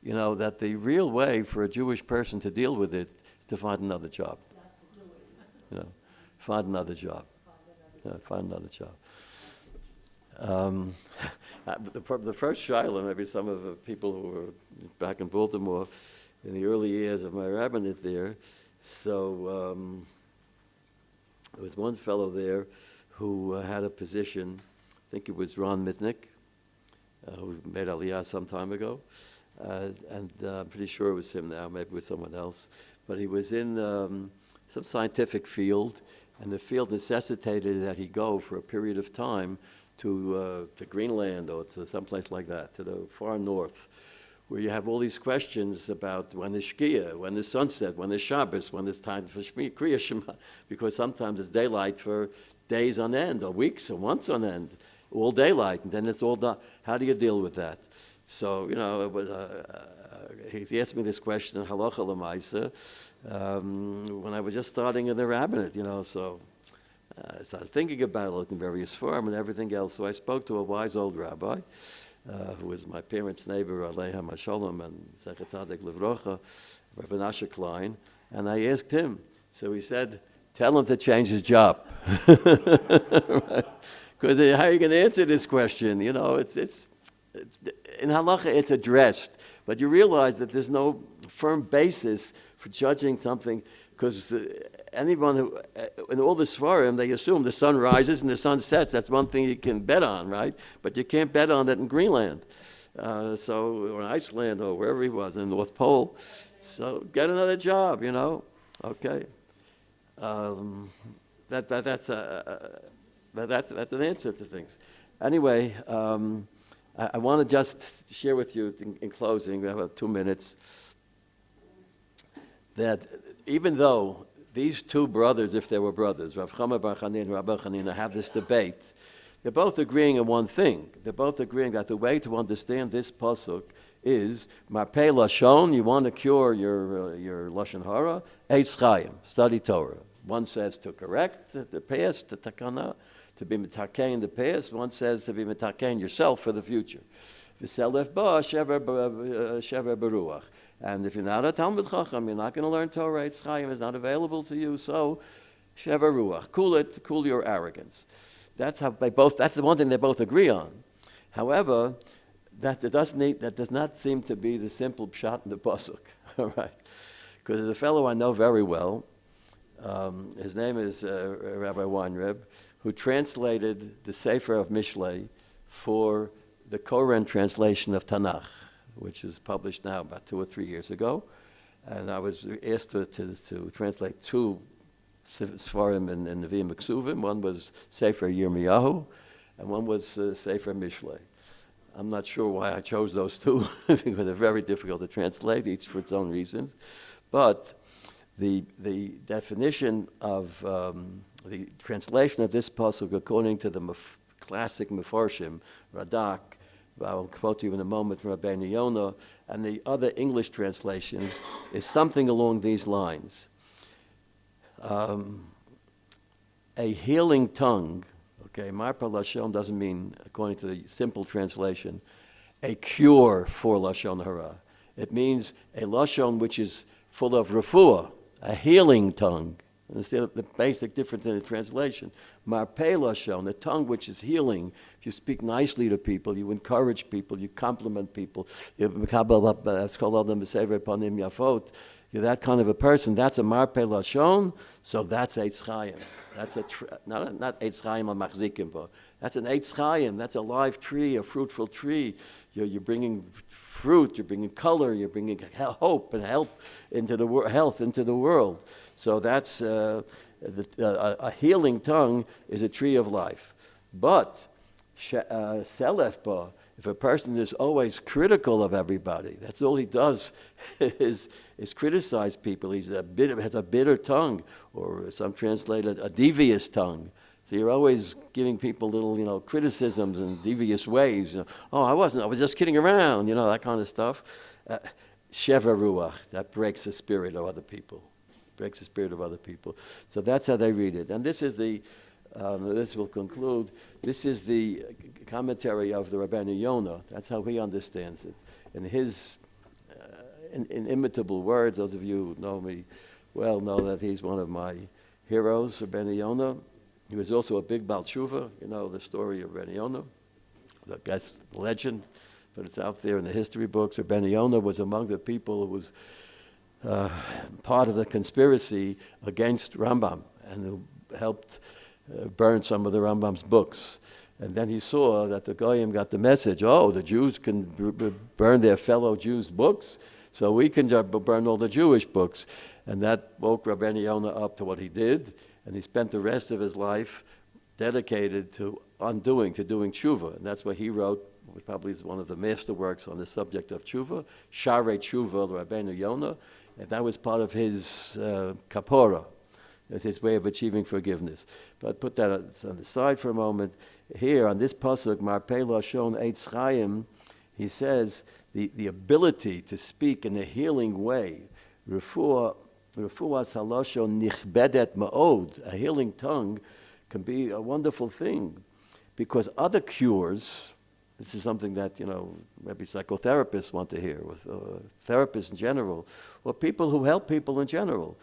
that the real way for a Jewish person to deal with it is to find another job. Find another job. Find another job. The first Shiloh, maybe some of the people who were back in Baltimore in the early years of my rabbinate there, so there was one fellow there who had a position, I think it was Ron Mitnick, who made Aliyah some time ago, and I'm pretty sure it was him now, maybe it was someone else, but he was in some scientific field, and the field necessitated that he go for a period of time to Greenland or to someplace like that, to the far north, where you have all these questions about when is Shkia, when is sunset, when is Shabbos, when is time for Kriya Shema, because sometimes it's daylight for days on end, or weeks, or months on end, all daylight, and then it's all done. How do you deal with that? So, it was, he asked me this question, halacha l'maisa, when I was just starting in the rabbinate, so I started thinking about it, looked in various forms and everything else. So I spoke to a wise old rabbi, who was my parents' neighbor, Aleichem HaShalom, and Zechet Tzaddik Livrocha, Rabbi Nasha Klein, and I asked him. So he said, tell him to change his job. Because how are you going to answer this question? in halacha it's addressed, but you realize that there's no firm basis for judging something, because anyone who, in all the Svarim, they assume the sun rises and the sun sets. That's one thing you can bet on, right? But you can't bet on that in Greenland, or in Iceland, or wherever he was, in the North Pole. So get another job, Okay. That's an answer to things. Anyway, I want to just share with you in closing, we have about 2 minutes, that even though these two brothers, if they were brothers, Rav Chama Bar Chanina and Rabbi Chanina, have this debate, they're both agreeing on one thing. They're both agreeing that the way to understand this pasuk is Marpei Lashon. You want to cure your Lashon Hara, Eitz Chaim, study Torah. One says to correct the past, to takana, to be mitakein the past. One says to be mitakein yourself for the future. V'selef ba shever beruach. And if you're not a Talmud Chacham, you're not going to learn Torah. Eitz Chaim is not available to you. So, shever ruach, cool your arrogance. That's the one thing they both agree on. However, that does not seem to be the simple pshat in the pasuk. All right, because there's a fellow I know very well. His name is Rabbi Weinreb, who translated the Sefer of Mishlei for the Koren translation of Tanakh, which is published now about 2 or 3 years ago. And I was asked to translate 2 Sfarim in Nevi'im Ksuvim. One was Sefer Yirmiyahu, and one was Sefer Mishlei. I'm not sure why I chose those 2, because they're very difficult to translate, each for its own reasons. But the definition of the translation of this pasuk, according to the classic Mefarshim, Radak, I will quote you in a moment from Rabbi Yonah, and the other English translations, is something along these lines. A healing tongue, okay, Marpa Lashon doesn't mean, according to the simple translation, a cure for Lashon Hara. It means a Lashon which is full of refuah, a healing tongue. Understand the basic difference in the translation. Marpei Lashon, the tongue which is healing. If you speak nicely to people, you encourage people, you compliment people, you're that kind of a person. That's a Marpei Lashon, so that's Eitz Chaim. That's not Eitz Chaim on Machzikim, but that's an Eitz Chaim. That's a live tree, a fruitful tree. You're bringing fruit, you're bringing color, you're bringing hope and health into the world. So that's a healing tongue is a tree of life. But selef, if a person is always critical of everybody, that's all he does is criticize people. He has a bitter tongue, or some translate it a devious tongue. So you're always giving people little, criticisms in devious ways. Oh, I was just kidding around, that kind of stuff. Shever ruach, that breaks the spirit of other people. So that's how they read it. And this is this will conclude, this is the commentary of the Rabbi Yonah. That's how he understands it. In his inimitable words, those of you who know me well know that he's one of my heroes, Rabbi Yonah. He was also a big Baal Tshuva. You know the story of Rabbi Yonah, the guy's legend, but it's out there in the history books. Rabbi Yonah was among the people who was part of the conspiracy against Rambam, and who helped burn some of the Rambam's books. And then he saw that the Goyim got the message, the Jews can burn their fellow Jews' books, so we can burn all the Jewish books. And that woke Rabbi Yonah up to what he did, and he spent the rest of his life dedicated to doing tshuva. And that's what he wrote, which probably is one of the masterworks on the subject of tshuva, Sharei Tshuva, Rabbi Yonah. And that was part of his kapora. That's his way of achieving forgiveness. But put that on the side for a moment. Here, on this pasuk, Marpei Lashon Eitz Chaim, he says the ability to speak in a healing way, refuah halashon nichbedet ma'od, a healing tongue, can be a wonderful thing. Because other cures, this is something that, maybe psychotherapists want to hear, with therapists in general, or people who help people in general.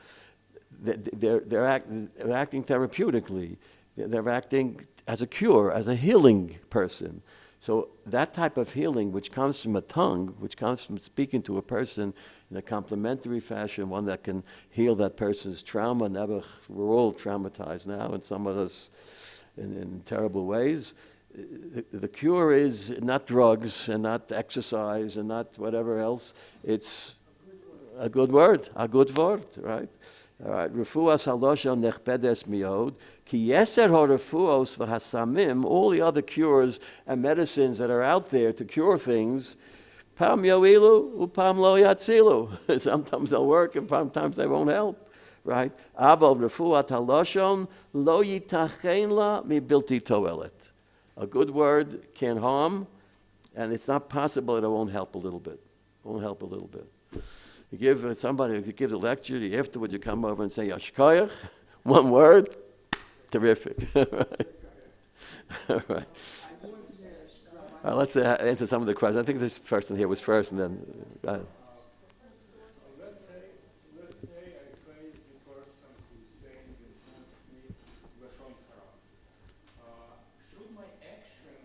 They're acting therapeutically. They're acting as a cure, as a healing person. So that type of healing, which comes from a tongue, which comes from speaking to a person in a complimentary fashion, one that can heal that person's trauma. We're all traumatized now, and some of us in terrible ways. The cure is not drugs and not exercise and not whatever else. It's a good word, right? All right. Refuas haloshon nechpedes miod ki yeser harefuos v'hasamim. All the other cures and medicines that are out there to cure things, pam yoilu upam lo yatzilu. Sometimes they'll work and sometimes they won't help, right? Aval refuat haloshon lo yitachen la mi bilti toelet. A good word can harm, and it's not possible that it won't help a little bit. You give somebody, if you give a lecture, afterwards you come over and say, Yashkoyach, one word, terrific. All right. Let's answer some of the questions. I think this person here was first, and then... Let's say I praise the person who's saying in front of me Lashon Hara. Should my action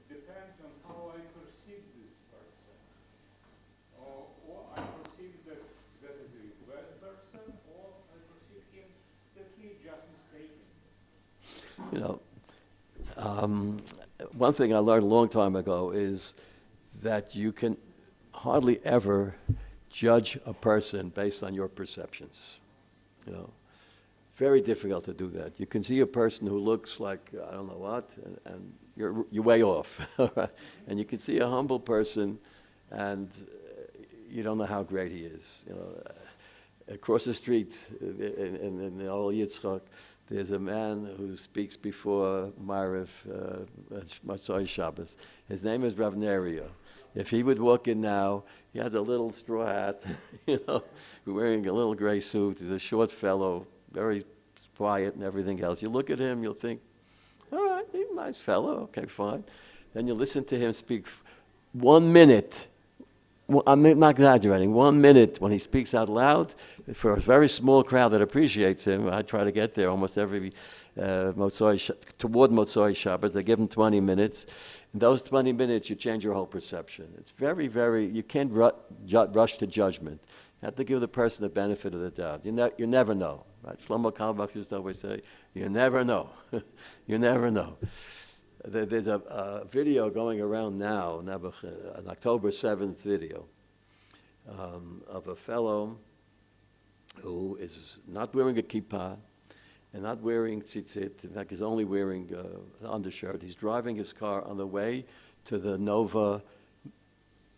depend on how I perceive this person? Or I perceive that is a bad person, or I perceive him that he just mistaken? You know, one thing I learned a long time ago is that you can hardly ever judge a person based on your perceptions. You know, it's very difficult to do that. You can see a person who looks like I don't know what, and you're way off. And you can see a humble person, and you don't know how great he is. You know, across the street in the old Yitzchak, there's a man who speaks before Weinreb, Motzei Shabbos. His name is Rav Nerio. If he would walk in now, he has a little straw hat, you know, wearing a little gray suit. He's a short fellow, very quiet and everything else. You look at him, you'll think, all right, he's a nice fellow, okay, fine. Then you listen to him speak 1 minute. Well, I'm not exaggerating. 1 minute when he speaks out loud, for a very small crowd that appreciates him. I try to get there almost every toward Motzei Shabbos. They give him 20 minutes. In those 20 minutes, you change your whole perception. It's very, very. You can't rush to judgment. You have to give the person the benefit of the doubt. You never know. Right? Shlomo Carlebach used to always say, "You never know. You never know." There's a video going around now, an October 7th video, of a fellow who is not wearing a kippah and not wearing tzitzit. In fact, he's only wearing an undershirt. He's driving his car on the way to the Nova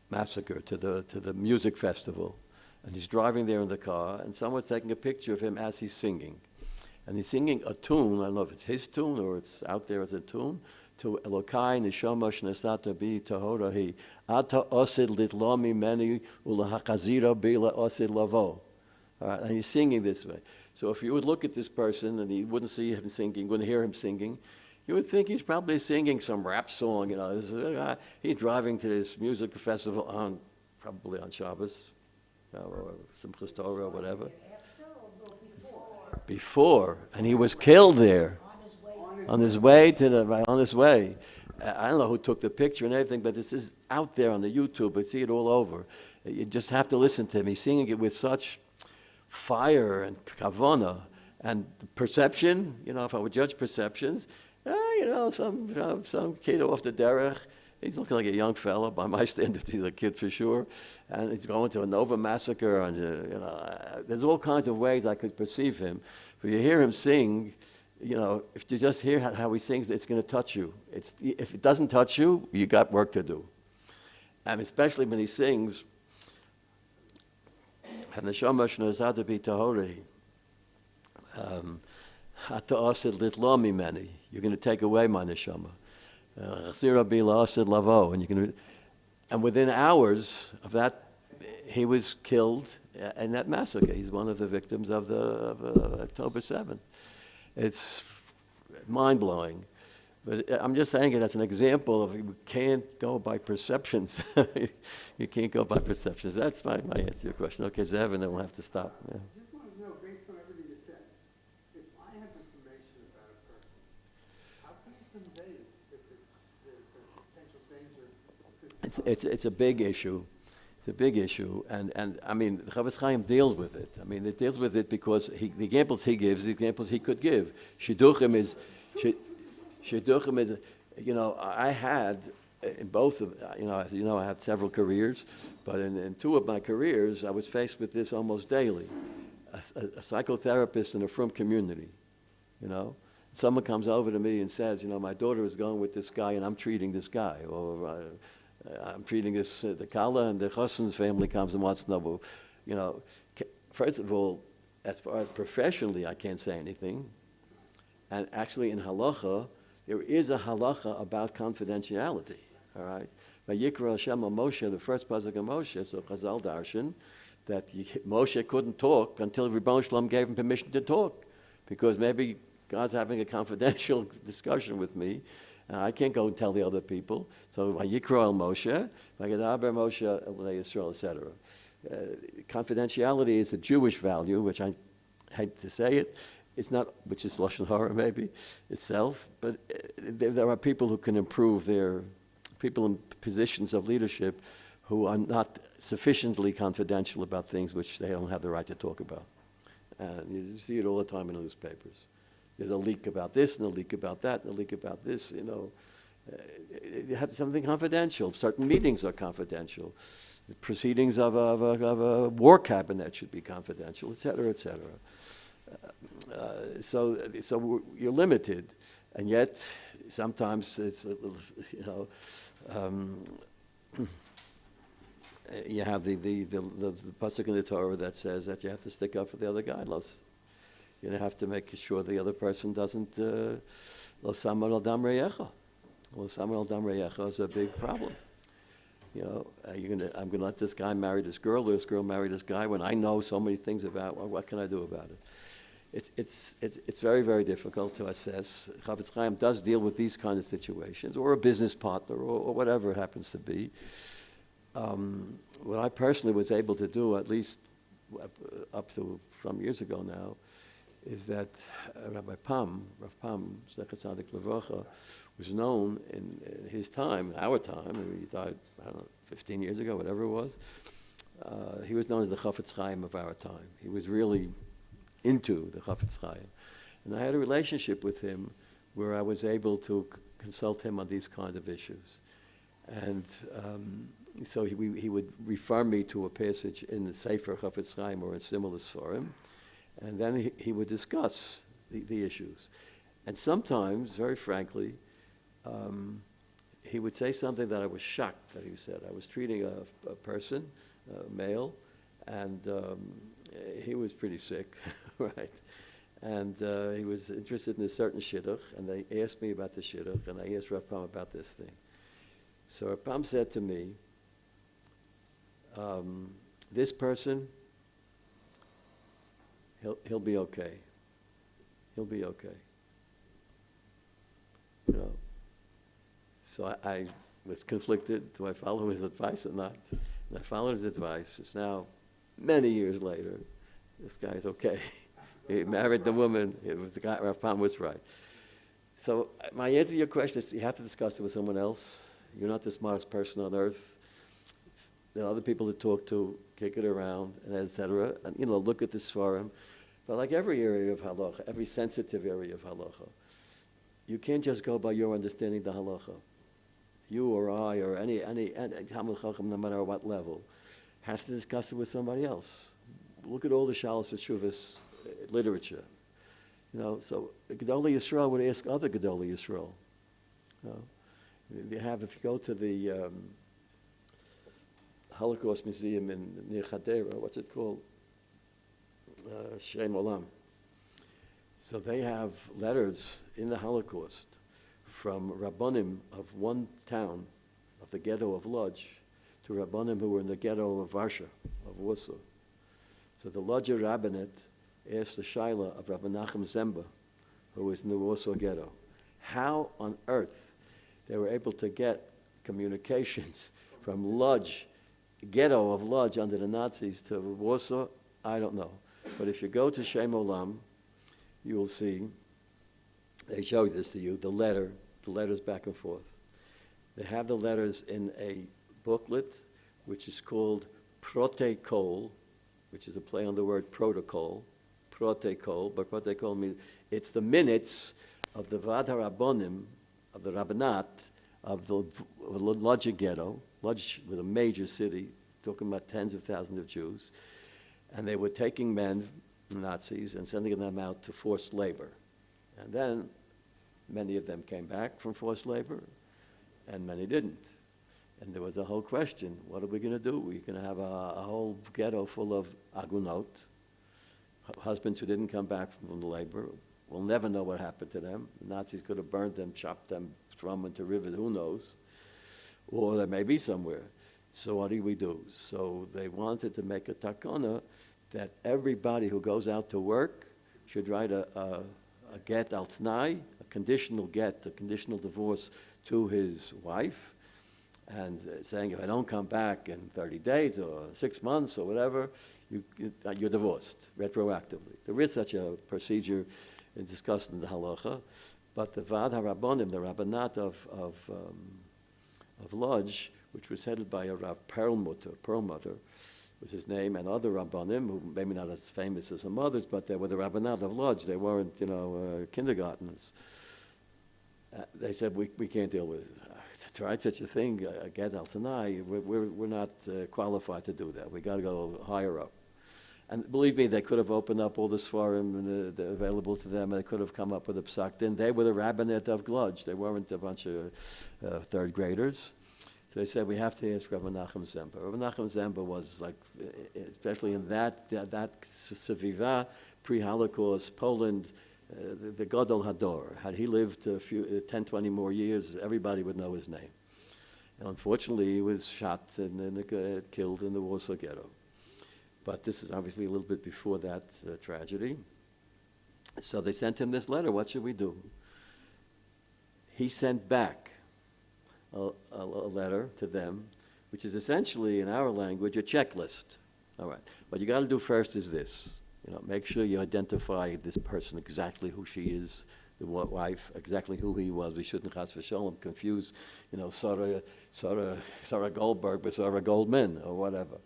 massacre, to the music festival. And he's driving there in the car, and someone's taking a picture of him as he's singing. And he's singing a tune. I don't know if it's his tune or it's out there as a tune, to Elokai neshama shnesata bi tahorahi ata osid litlo mimeni ulahakazira bila osid lavo. All right, and he's singing this way. So if you would look at this person and you wouldn't see him singing, wouldn't hear him singing, you would think he's probably singing some rap song. You know, he's driving to this music festival probably on Shabbos, or some Torah or whatever. Before, and he was killed there. On his way. I don't know who took the picture and everything, but this is out there on the YouTube. I see it all over. You just have to listen to him. He's singing it with such fire and kavana and perception. You know, if I would judge perceptions, some kid off the derech. He's looking like a young fellow. By my standards, he's a kid for sure. And he's going to a Nova massacre. And there's all kinds of ways I could perceive him. But you hear him sing. You know, if you just hear how he sings, it's going to touch you. If it doesn't touch you, you got work to do. And especially when he sings, "Haneshama shnezada bi tahori, hata asid litlo mimeni." You're going to take away my neshama. Chasira bi la'asid lavo, and within hours of that, he was killed in that massacre. He's one of the victims of October 7th. It's mind-blowing. But I'm just saying it as an example of you can't go by perceptions. You can't go by perceptions. That's my answer to your question. Okay, Zev, and then we'll have to stop. Yeah. I just want to know, based on everything you said, if I have information about a person, how can I convey it if there's a potential It's a big issue. It's a big issue, and I mean, the Chavetz Chaim deals with it. I mean, it deals with it because the examples he gives, the examples he could give. Shidduchim is, you know, I had in both of, you know, as you know, I had several careers, but in two of my careers, I was faced with this almost daily. A psychotherapist in a frum community, you know. Someone comes over to me and says, you know, my daughter is going with this guy and I'm treating this guy, or I'm treating this, the Kala, and the Chassan's family comes and wants to know, you know, first of all, as far as professionally, I can't say anything. And actually in halacha, there is a halacha about confidentiality, all right? Vayikra Hashem Moshe, the first pasuk of Moshe, so Chazal Darshan, that Moshe couldn't talk until Rebbeinu Shalom gave him permission to talk, because maybe God's having a confidential discussion with me. I can't go and tell the other people. So Vayikra el Moshe, Vayadaber Moshe el Yisrael, etc. Confidentiality is a Jewish value, which I hate to say it. It's not, which is Lashon Hara maybe itself, but there are people who can improve people in positions of leadership who are not sufficiently confidential about things which they don't have the right to talk about. And you see it all the time in the newspapers. There's a leak about this, and a leak about that, and a leak about this, you know. You have something confidential. Certain meetings are confidential. The proceedings of a war cabinet should be confidential, et cetera, et cetera. So you're limited, and yet sometimes it's, you know, you have the pasuk in the Torah that says that you have to stick up for the other guy. You have to make sure the other person doesn't lo samar al dam reyecha. Lo samar al dam reyecha is a big problem. You know, I'm gonna let this guy marry this girl, or this girl marry this guy, when I know so many things about. Well, what can I do about it? It's very, very difficult to assess. Chavetz Chaim does deal with these kind of situations, or a business partner, or whatever it happens to be. What I personally was able to do, at least up to some years ago now, is that Rabbi Pam, Zecher Tzadik Levracha, was known in his time, our time, and he died, I don't know, 15 years ago, whatever it was. He was known as the Chavetz Chaim of our time. He was really into the Chavetz Chaim. And I had a relationship with him where I was able to consult him on these kinds of issues. And so he would refer me to a passage in the Sefer Chavetz Chaim or in similar Sforim, and then he would discuss the issues. And sometimes, very frankly, he would say something that I was shocked that he said. I was treating a person, a male, and he was pretty sick, right? And he was interested in a certain shidduch, and they asked me about the shidduch, and I asked Rav Pam about this thing. So Rav Pam said to me, this person, he'll be okay. He'll be okay. You know. So I was conflicted. Do I follow his advice or not? And I followed his advice. It's now many years later. This guy's okay. He married the woman. The guy, Rav Pam was right. So my answer to your question is you have to discuss it with someone else. You're not the smartest person on earth. There are other people to talk to, kick it around, and et cetera. And, you know, look at the Sfarim. But like every area of halacha, every sensitive area of halacha, you can't just go by your understanding the halacha. You or I or any Talmud Chacham, no matter what level, has to discuss it with somebody else. Look at all the Shalos V'Shuvas literature. You know, so the Gedolei Yisrael would ask other Gedolei Yisrael. You know, if you go to the Holocaust Museum near Hadera, what's it called? Shem Olam. So they have letters in the Holocaust from Rabbanim of one town, of the ghetto of Lodz, to Rabbanim who were in the ghetto of Varsha, of Warsaw. So the Lodzer rabbinate asked the Shaila of Rabbi Nachum Zemba, who was in the Warsaw ghetto, how on earth they were able to get communications from Lodz, ghetto of Lodz under the Nazis, to Warsaw. I don't know. But if you go to Shem Olam, you will see, they show this to you, the letters back and forth. They have the letters in a booklet, which is called Protocol, which is a play on the word protocol, Protocol, but Protocol means it's the minutes of the Vad HaRabbonim, of the Rabbinat, of the Lodz ghetto, Lodz was a major city, talking about tens of thousands of Jews, and they were taking men, Nazis, and sending them out to forced labor. And then many of them came back from forced labor, and many didn't. And there was a whole question, what are we going to do? We're going to have a whole ghetto full of agunot, husbands who didn't come back from the labor. We'll never know what happened to them. The Nazis could have burned them, chopped them, thrown them into rivers, who knows? Or they may be somewhere. So what do we do? So they wanted to make a takana that everybody who goes out to work should write a get al t'nai, a conditional get, a conditional divorce to his wife, and saying if I don't come back in 30 days or 6 months or whatever, you're divorced retroactively. There is such a procedure discussed in the halacha, but the Vad HaRabbonim, the Rabbinat of Lodz, which was headed by a Rav Perlmutter was his name, and other Rabbanim, who maybe not as famous as some others, but they were the Rabbinat of Lodz. They weren't, kindergartners. They said, we can't deal with it. To write such a thing, get al tanai, we're not qualified to do that. We got to go higher up. And believe me, they could have opened up all the svarim available to them, and they could have come up with a psak din. They were the rabbinate of Lodz. They weren't a bunch of third graders. So they said, we have to ask Rabbi Nachum Zemba. Rabbi Nachum Zemba was like, especially in that Seviva, pre-Holocaust, Poland, the Gadol Hador. Had he lived 10, 20 more years, everybody would know his name. And unfortunately, he was shot and killed in the Warsaw Ghetto. But this is obviously a little bit before that tragedy. So they sent him this letter. What should we do? He sent back a letter to them, which is essentially, in our language, a checklist. All right. What you got to do first is this. Make sure you identify this person exactly who she is, the wife, exactly who he was. We shouldn't, chas v'sholem, confuse, Sarah Goldberg with Sarah Goldman or whatever.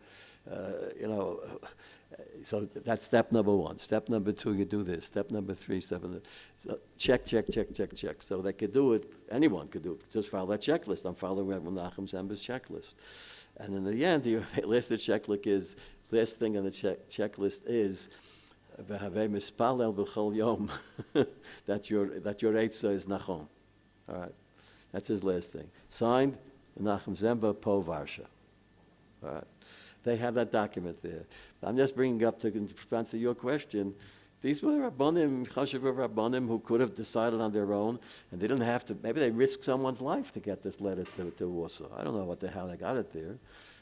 So that's step number one. Step number two, you do this. Step number three, so check. So they could do it, anyone could do it. Just follow that checklist. I'm following Rabbi Nachum Zemba's checklist. And in the end, the last thing on the checklist is, mispalel b'chol yom, that your eitzah is nachon. All right, that's his last thing. Signed, Nachum Zemba, Po Varsha. All right, they have that document there. I'm just bringing up to answer your question. These were Rabbanim, Chashuv Rabbanim, who could have decided on their own, and they didn't have to. Maybe they risked someone's life to get this letter to Warsaw. I don't know how they got it there,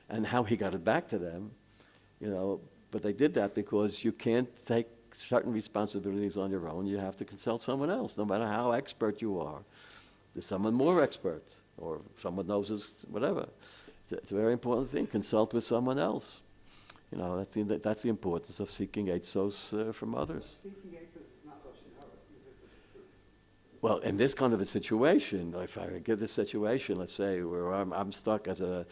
and how he got it back to them. But they did that because you can't take certain responsibilities on your own. You have to consult someone else, no matter how expert you are. There's someone more expert, or someone knows this, whatever. It's a very important thing. Consult with someone else. That's the importance of seeking eitzos from others. Seeking eitzos is not Lashon Hara. Well, in this kind of a situation, if I give this situation, let's say where I'm stuck as a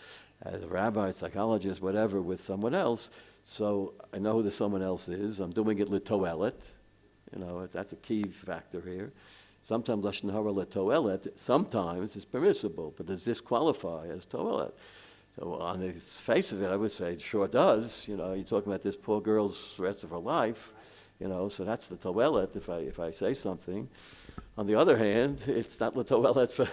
rabbi, psychologist, whatever, with someone else, so I know who the someone else is. I'm doing it litoelet. That's a key factor here. Sometimes Lashon Hara litoelet, sometimes is permissible, but does this qualify as toelet? So on the face of it, I would say it sure does. You're talking about this poor girl's rest of her life. So that's the toelet if I say something. On the other hand, it's not the toelet for,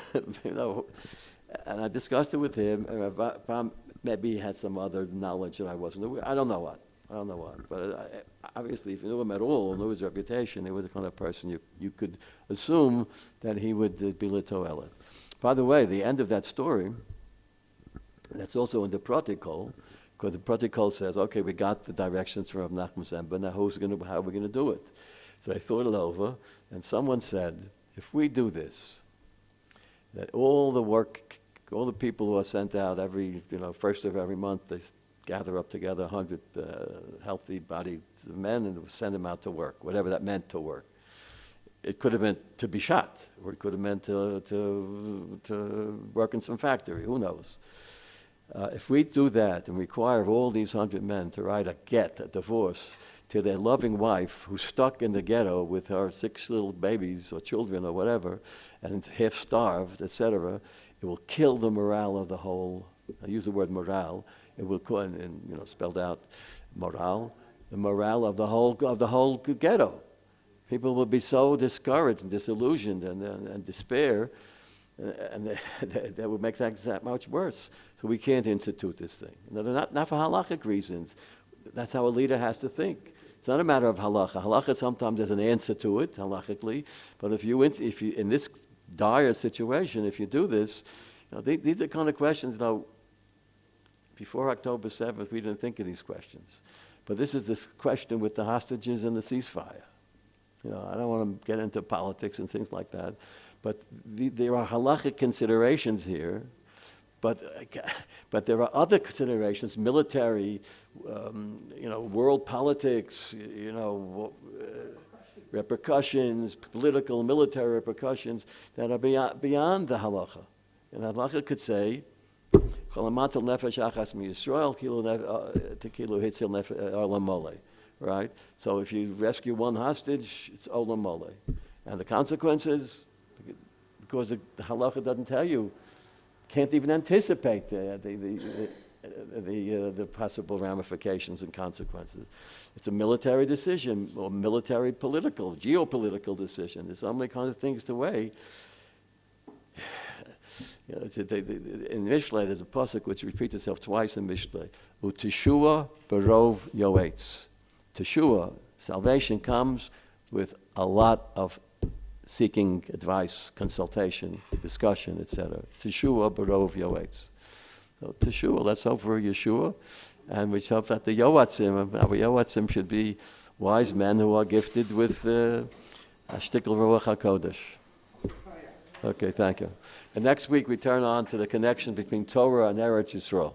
and I discussed it with him, and maybe he had some other knowledge that I wasn't aware. I don't know what. But obviously, if you knew him at all, knew his reputation, he was the kind of person you could assume that he would be litoelet. By the way, the end of that story, that's also in the protocol, because the protocol says, okay, we got the directions from Nachum Zemba, now how are we going to do it? So I thought it over, and someone said, if we do this, that all the people who are sent out every, first of every month, they gather up together 100 healthy-bodied men and send them out to work, whatever that meant to work. It could have meant to be shot, or it could have meant to work in some factory, who knows. If we do that and require all these 100 men to write a get, a divorce, to their loving wife who's stuck in the ghetto with her 6 little babies or children or whatever, and half starved, etc., it will kill the morale of the whole. I use the word morale. It will, and spelled out morale, the morale of the whole ghetto. People will be so discouraged and disillusioned and despair, and that would make things that much worse. So we can't institute this thing. Not for halachic reasons. That's how a leader has to think. It's not a matter of halacha. Halacha sometimes there's an answer to it halachically, but if you in this dire situation, if you do this, these are the kind of questions. Before October 7th, we didn't think of these questions, but this is this question with the hostages and the ceasefire. I don't want to get into politics and things like that, but there are halachic considerations here. But there are other considerations, military, world politics, repercussions, political, military repercussions that are beyond the halacha. And the halacha could say, right? So if you rescue one hostage, it's olam mole. And the consequences, because the halacha doesn't tell you, can't even anticipate the possible ramifications and consequences. It's a military decision, or military political, geopolitical decision. There's so many kinds of things to weigh. In Mishlei, there's a pasuk which repeats itself twice in Mishlei. Uteshua barov yoetz. Teshua, salvation comes with a lot of seeking advice, consultation, discussion, etc. Teshua barov yoetz. So Teshua, let's hope for Yeshua, and we hope that the Yoatzim, our Yoatzim should be wise men who are gifted with Ashtikl Ruach HaKodesh. Okay, thank you. And next week we turn on to the connection between Torah and Eretz Yisrael.